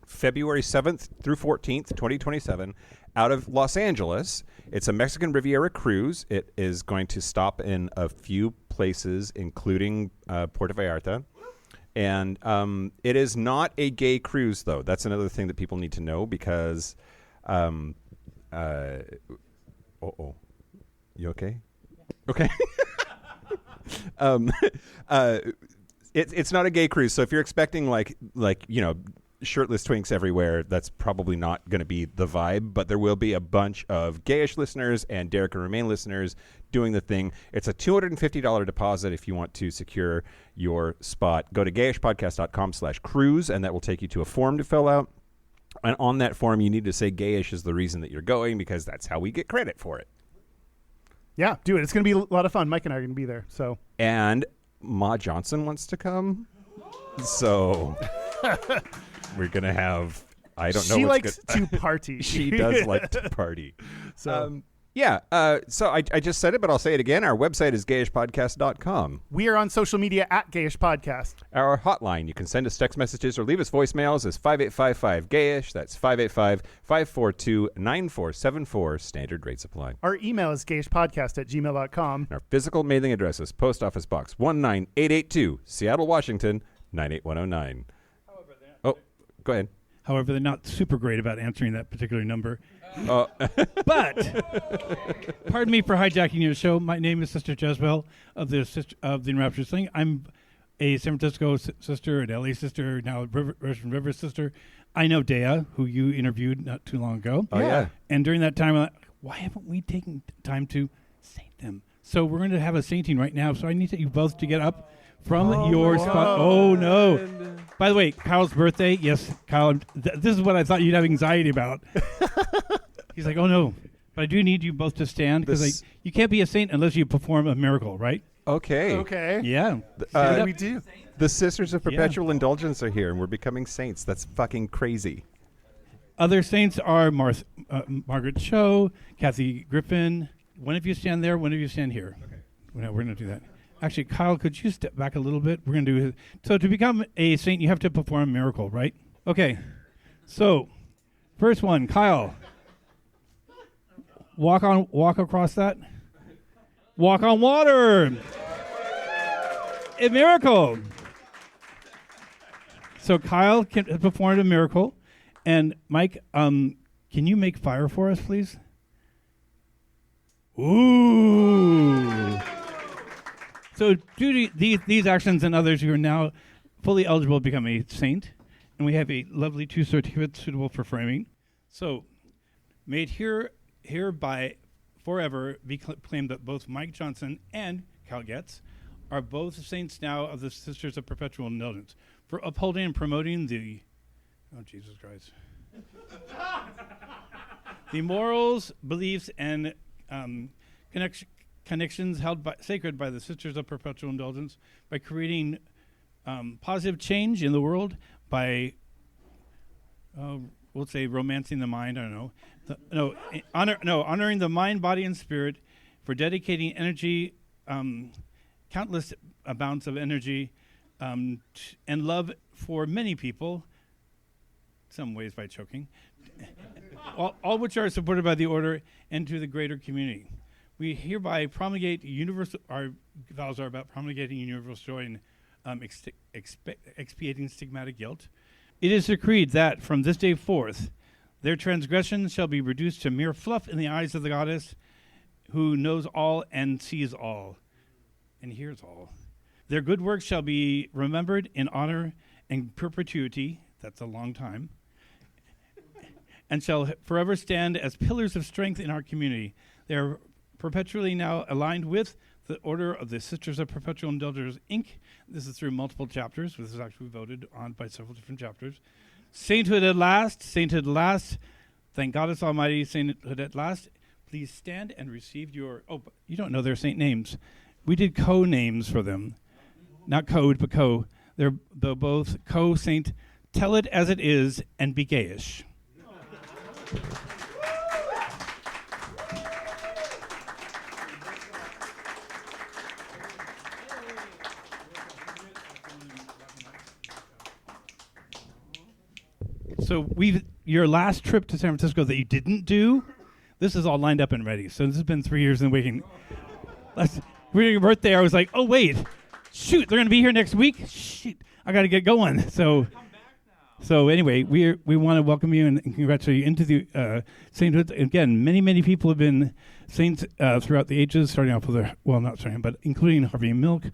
February 7th through 14th, 2027, out of Los Angeles. It's a Mexican Riviera cruise. It is going to stop in a few places, including Puerto Vallarta. And it is not a gay cruise, though. That's another thing that people need to know because... You okay? Okay. It's not a gay cruise. So if you're expecting like shirtless twinks everywhere, that's probably not going to be the vibe. But there will be a bunch of Gayish listeners and Derek and Remain listeners doing the thing. It's a $250 deposit if you want to secure your spot. Go to gayishpodcast.com/cruise, and that will take you to a form to fill out. And on that form, you need to say Gayish is the reason that you're going, because that's how we get credit for it. Yeah, do it. It's going to be a lot of fun. Mike and I are going to be there. So. And Ma Johnson wants to come. So we're going to have, I don't know. She likes to party. She does like to party. So. So I just said it, but I'll say it again. Our website is gayishpodcast.com. We are on social media at Gayish Podcast. Our hotline, you can send us text messages or leave us voicemails, is 5855-GAYISH. That's 585-542-9474. Standard rates apply. Our email is gayishpodcast@gmail.com. Our physical mailing address is Post Office Box 19882, Seattle, Washington, 98109. Go ahead. However, they're not super great about answering that particular number. But, pardon me for hijacking your show. My name is Sister Jezebel of the Enraptured Sling. I'm a San Francisco sister, an LA sister, now a Russian River sister. I know Dea, who you interviewed not too long ago. Oh, yeah. And during that time, I'm like, why haven't we taken time to saint them? So we're going to have a sainting right now. So I need you both to get up from your spot. Oh, no. By the way, Kyle's birthday. Yes, Kyle, this is what I thought you'd have anxiety about. He's like, oh, no. But I do need you both to stand, because you can't be a saint unless you perform a miracle, right? Okay. Yeah. We do. The Sisters of Perpetual Indulgence are here, and we're becoming saints. That's fucking crazy. Other saints are Margaret Cho, Kathy Griffin. One of you stand there, one of you stand here. Okay. We're going to do that. Actually, Kyle, could you step back a little bit? We're going to do it. So to become a saint, you have to perform a miracle, right? Okay. So, first one, Kyle. Walk across that. Walk on water. A miracle. So Kyle performed a miracle. And Mike, can you make fire for us, please? Ooh. So due to these actions and others, you are now fully eligible to become a saint. And we have a lovely 2 certificates suitable for framing. So, made hereby forever be claimed that both Mike Johnson and Cal Getz are both saints now of the Sisters of Perpetual Indulgence for upholding and promoting the the morals, beliefs, and connections held sacred by the Sisters of Perpetual Indulgence, by creating positive change in the world, by we'll say romancing the mind. I don't know. Honoring the mind, body, and spirit, for dedicating energy, countless amounts of energy, and love for many people. Some ways by choking. all which are supported by the order and to the greater community. We hereby promulgate universal. Our vows are about promulgating universal joy and expiating stigmatic guilt. It is decreed that from this day forth, their transgressions shall be reduced to mere fluff in the eyes of the goddess, who knows all and sees all and hears all. Their good works shall be remembered in honor and perpetuity. That's a long time. And shall forever stand as pillars of strength in our community. They are perpetually now aligned with the Order of the Sisters of Perpetual Indulgence, Inc. This is through multiple chapters. This is actually voted on by several different chapters. Sainthood at last, sainthood at last. Thank Goddess Almighty, sainthood at last. Please stand and receive your... Oh, you don't know their saint names. We did co-names for them. Not code, but co. They're both co-saint. Tell it as it is and be gayish. So your last trip to San Francisco that you didn't do, this is all lined up and ready. So this has been 3 years in the waiting. We're your birthday. I was like, oh wait, shoot, they're gonna be here next week. Shit, I got to get going. So anyway, we want to welcome you and congratulate you into the sainthood. Again, many people have been saints throughout the ages, starting off with not starting, but including Harvey Milk,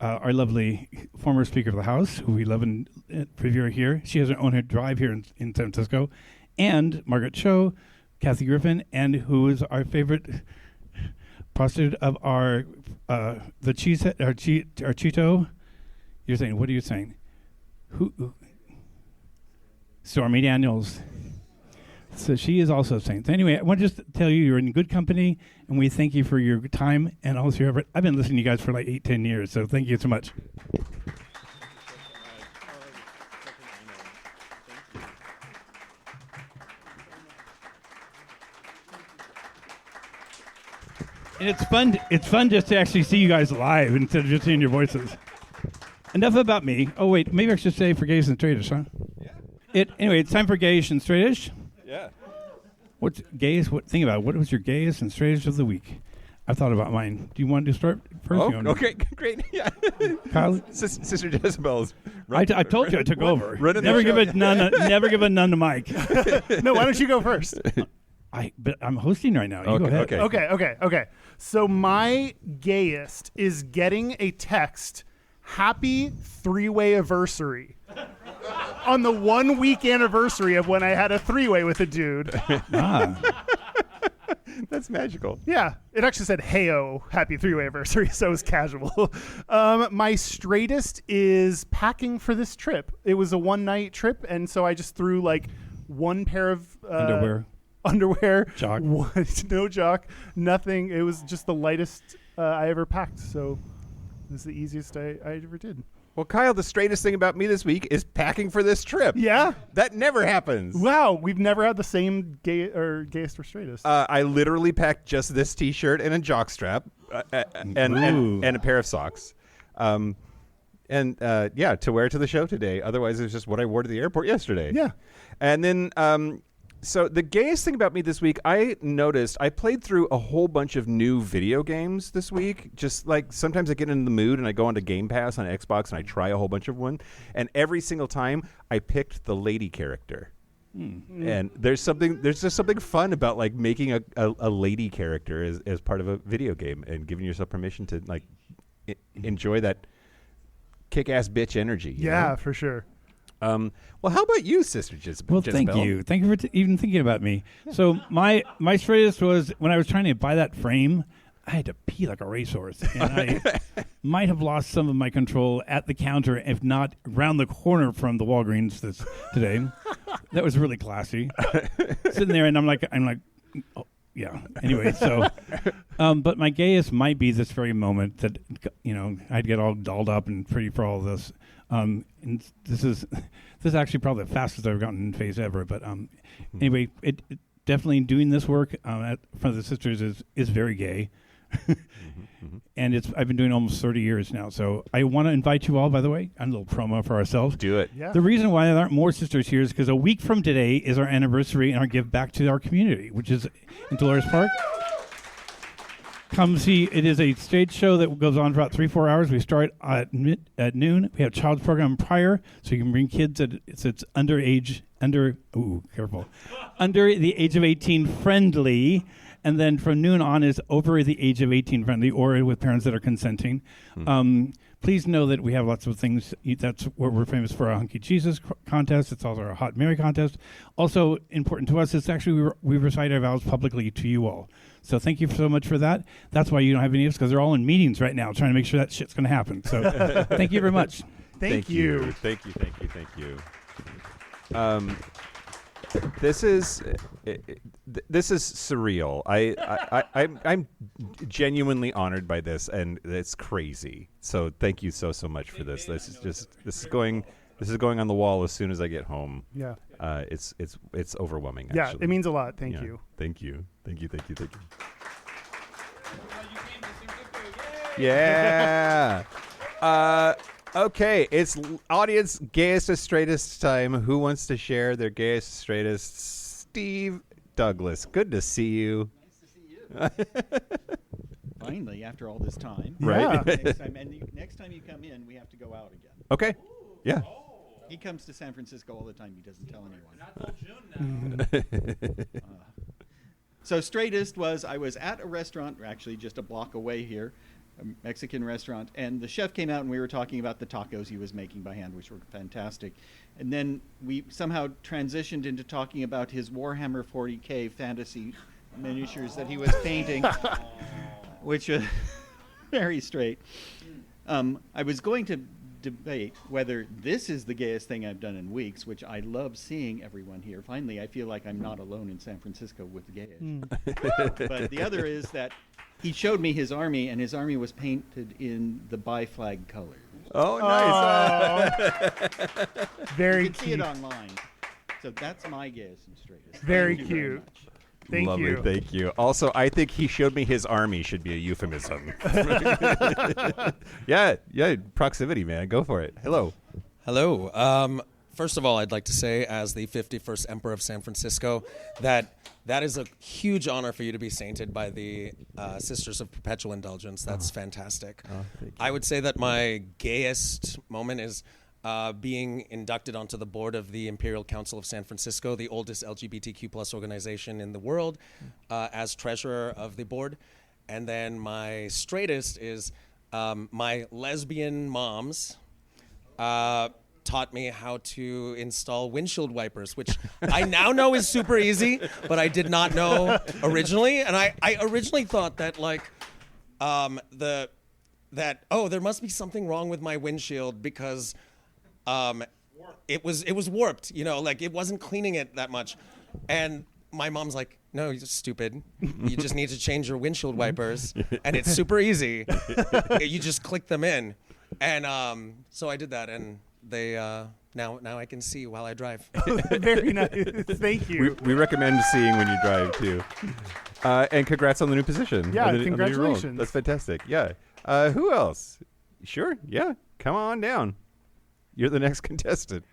our lovely former Speaker of the House, who we love and revere here. She has her own drive here in San Francisco. And Margaret Cho, Kathy Griffin, and who is our favorite prostitute of our Cheeto. You're saying, what are you saying? Who? Stormy Daniels. So she is also a saint. So anyway, I want to just tell you you're in good company, and we thank you for your time and also your effort. I've been listening to you guys for like 8-10 years, so thank you so much. And it's fun just to actually see you guys live instead of just hearing your voices. Enough about me. Oh wait, maybe I should say for Gayest and Straightest, huh? Yeah. Anyway, it's time for Gayest and Straightest. Yeah. What's gayest? Think about it. What was your gayest and straightest of the week? I've thought about mine. Do you want to start first? Oh, okay, great. Yeah. Kyle? Sister Jezebel's. I told you I took over. Never give a nun to Mike. No, why don't you go first? But I'm hosting right now. You go ahead. Okay. So my gayest is getting a text, happy 3-way anniversary. On the 1 week anniversary of when I had a 3-way with a dude. That's magical. Yeah. It actually said, heyo, happy 3-way anniversary, so it was casual. My straightest is packing for this trip. It was a 1-night trip, and so I just threw like one pair of underwear, jock. No jock, nothing. It was just the lightest I ever packed, so it was the easiest I ever did. Well, Kyle, the straightest thing about me this week is packing for this trip. Yeah? That never happens. Wow, we've never had the same gayest or straightest. I literally packed just this T-shirt and a jockstrap and a pair of socks. To wear to the show today. Otherwise, it's just what I wore to the airport yesterday. Yeah. And then... So the gayest thing about me this week, I noticed I played through a whole bunch of new video games this week. Just like sometimes I get in the mood and I go onto Game Pass on Xbox and I try a whole bunch of one. And every single time I picked the lady character. And there's just something fun about like making a lady character as part of a video game and giving yourself permission to like enjoy that kick-ass bitch energy. You know? For sure. Well, how about you, Sister Jezebel? Well, thank you. Thank you for even thinking about me. Yeah. So my straightest was when I was trying to buy that frame, I had to pee like a racehorse. And I might have lost some of my control at the counter, if not around the corner from the Walgreens today. That was really classy. Sitting there, and I'm like, oh, yeah. Anyway, so, but my gayest might be this very moment that, I'd get all dolled up and pretty for all of this. And this is actually probably the fastest I've gotten in phase ever. But anyway, it definitely doing this work at front of the sisters is very gay. And I've been doing almost 30 years now. So I want to invite you all, by the way, on a little promo for ourselves. Do it. Yeah. The reason why there aren't more sisters here is because a week from today is our anniversary and our give back to our community, which is in Dolores Park. Come see. It is a stage show that goes on for about 3-4 hours. We start at noon. We have a child's program prior, so you can bring kids it's under the age of 18 friendly. And then from noon on is over the age of 18 friendly or with parents that are consenting. Please know that we have lots of things. That's what we're famous for, our Hunky Jesus contest. It's also our Hot Mary contest. Also important to us is actually we recite our vows publicly to you all. So thank you so much for that. That's why you don't have any of us, because they're all in meetings right now trying to make sure that shit's going to happen. So thank you very much. Thank you. Thank you. This is surreal. I'm genuinely honored by this, and it's crazy. So thank you so much for this. This is going on the wall as soon as I get home. Yeah. It's overwhelming. Yeah, actually. it means a lot. Thank you. Thank you. Yeah. Okay, it's audience gayest or straightest time. Who wants to share their gayest, straightest? Steve Douglas, good to see you. Nice to see you. Finally, after all this time. Right. Next time you come in, we have to go out again. Okay. Yeah. He comes to San Francisco all the time. He doesn't tell anyone. Not till June now. So straightest was I was at a restaurant, actually just a block away here, a Mexican restaurant, and the chef came out and we were talking about the tacos he was making by hand, which were fantastic. And then we somehow transitioned into talking about his Warhammer 40K fantasy miniatures that he was painting, which was very straight. I was going to debate whether this is the gayest thing I've done in weeks, which I love seeing everyone here. Finally, I feel like I'm not alone in San Francisco with Gayish. But the other is that he showed me his army, and his army was painted in the bi flag color. Oh, nice. Very You can see cute. it online. So that's my gayest and straightest. Very Thank you very cute. much. Thank Lovely, you. thank you. Also, I think he showed me his army should be a euphemism. Yeah, proximity, man. Go for it. Hello. Hello. First of all, I'd like to say, as the 51st Emperor of San Francisco, that is a huge honor for you to be sainted by the Sisters of Perpetual Indulgence. That's fantastic. Thank you. I would say that my gayest moment is being inducted onto the board of the Imperial Council of San Francisco, the oldest LGBTQ plus organization in the world, as treasurer of the board. And then my straightest is my lesbian moms taught me how to install windshield wipers, which I now know is super easy, but I did not know originally. And I originally thought that there must be something wrong with my windshield because it was warped, it wasn't cleaning it that much. And my mom's like, no, you're stupid. You just need to change your windshield wipers, and it's super easy. You just click them in. And so I did that, and they now I can see while I drive. Very nice. Thank you. We recommend seeing when you drive, too. And congrats on the new position. Yeah, on the new role. congratulations. That's fantastic. Yeah. Who else? Sure. Yeah. Come on down. You're the next contestant.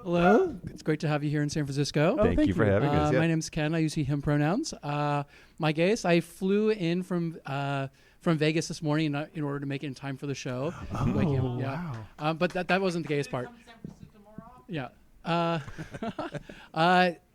Hello, it's great to have you here in San Francisco. Thank you for having us. Yeah. My name's Ken. I use he, him pronouns. My gayest, I flew in from Vegas this morning in order to make it in time for the show. wow. But that wasn't the gayest part. Yeah.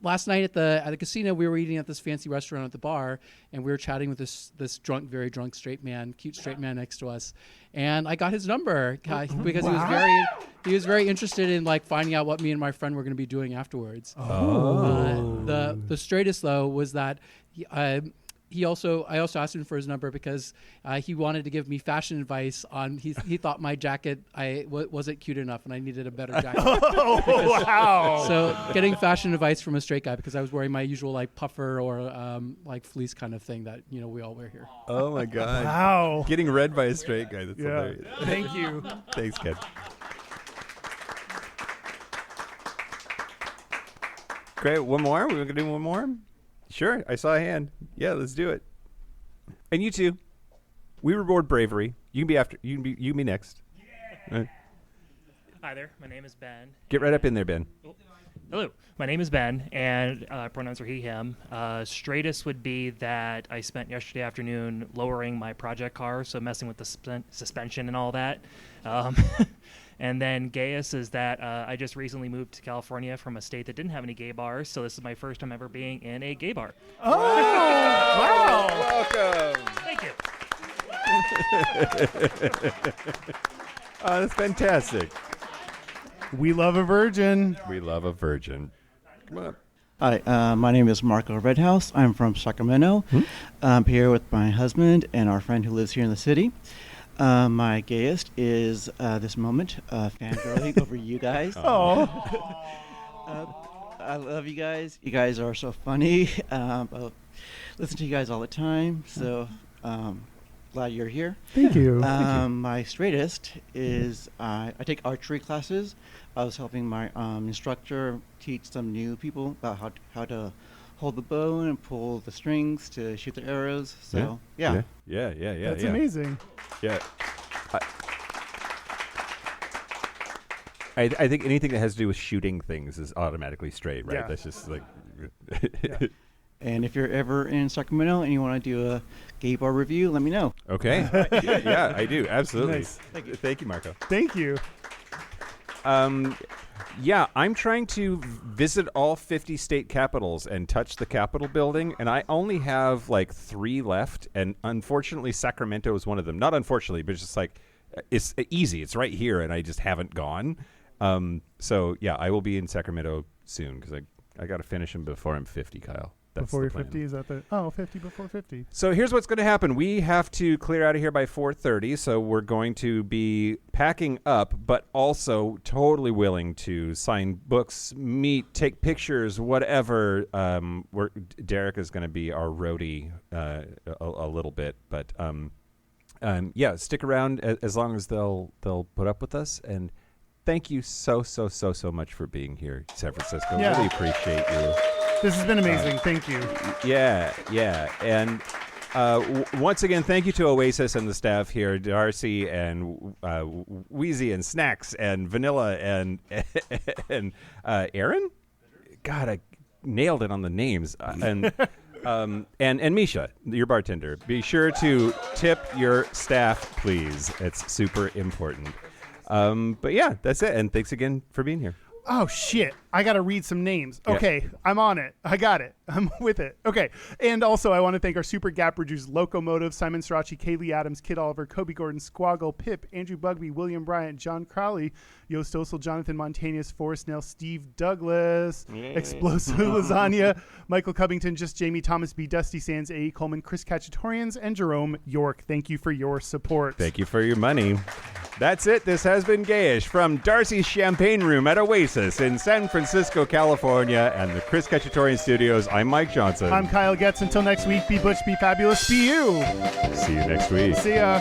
Last night at the casino, we were eating at this fancy restaurant at the bar, and we were chatting with this very drunk straight man, cute straight man next to us, and I got his number because he was very interested in finding out what me and my friend were going to be doing afterwards. The straightest though was that I also asked him for his number because he wanted to give me fashion advice on he thought my jacket wasn't cute enough and I needed a better jacket. Wow. So getting fashion advice from a straight guy because I was wearing my usual puffer or fleece kind of thing that we all wear here. Oh, my God. Wow. Getting read by a straight guy. That's Yeah. hilarious. Thank you. Thanks, Ken. Great. One more? We're going to do one more? Sure. I saw a hand. Yeah, let's do it. And you too. We reward bravery. You can be after. You can be next. Yeah. Hi there. My name is Ben. Get right up in there, Ben. Hello. My name is Ben, and pronouns are he, him. Straightest would be that I spent yesterday afternoon lowering my project car, so messing with the suspension and all that. And then gayest is that I just recently moved to California from a state that didn't have any gay bars, so this is my first time ever being in a gay bar. Oh, wow. Welcome. Thank you. Oh, that's fantastic. We love a virgin. We love a virgin. Come on up. Hi, my name is Marco Redhouse. I'm from Sacramento. I'm here with my husband and our friend who lives here in the city. My gayest is this moment, fangirling over you guys. Oh. I love you guys. You guys are so funny. I listen to you guys all the time, so glad you're here. Thank you. My straightest is I take archery classes. I was helping my instructor teach some new people about how to hold the bow and pull the strings to shoot the arrows. So, yeah. That's amazing. Yeah. I think anything that has to do with shooting things is automatically straight, right? Yeah. That's just like... And if you're ever in Sacramento and you want to do a gay bar review, let me know. Okay. Yeah, I do. Absolutely. Nice. Thank you, Marco. Thank you. Yeah, I'm trying to visit all 50 state capitals and touch the Capitol building, and I only have like 3 left, and unfortunately Sacramento is one of them. Not unfortunately, but just like it's easy. It's right here, and I just haven't gone. So yeah, I will be in Sacramento soon because I got to finish them before I'm 50, Kyle. That's before the you're plan. 50, is that 50 before 50? So here's what's going to happen. We have to clear out of here by 4:30, so we're going to be packing up, but also totally willing to sign books, meet, take pictures, whatever. Derek is going to be our roadie a little bit, but yeah, stick around as long as they'll put up with us. And thank you so much for being here, San Francisco. Yeah. Really appreciate you. This has been amazing. Thank you. Yeah. And once again, thank you to Oasis and the staff here, Darcy and Wheezy and Snacks and Vanilla and Aaron. God, I nailed it on the names. And Misha, your bartender. Be sure to tip your staff, please. It's super important. But yeah, that's it. And thanks again for being here. Oh, shit. I got to read some names. Okay, I'm on it. I got it. I'm with it. Okay. And also, I want to thank our super gap producers, Locomotive, Simon Strachey, Kaylee Adams, Kid Oliver, Kobe Gordon, Squoggle, Pip, Andrew Bugby, William Bryant, John Crowley, Yost Osel, Jonathan Montanius, Forrest Nell, Steve Douglas, Explosive Lasagna, Michael Covington, Just Jamie, Thomas B, Dusty Sands, A.E. Coleman, Chris Cacciatorians, and Jerome York. Thank you for your support. Thank you for your money. That's it. This has been Gayish from Darcy's Champagne Room at Oasis in San Francisco, California, and the Chris Cacciatorian Studios. I'm Mike Johnson. I'm Kyle Getz. Until next week, be butch, be fabulous, be you. See you next week. See ya.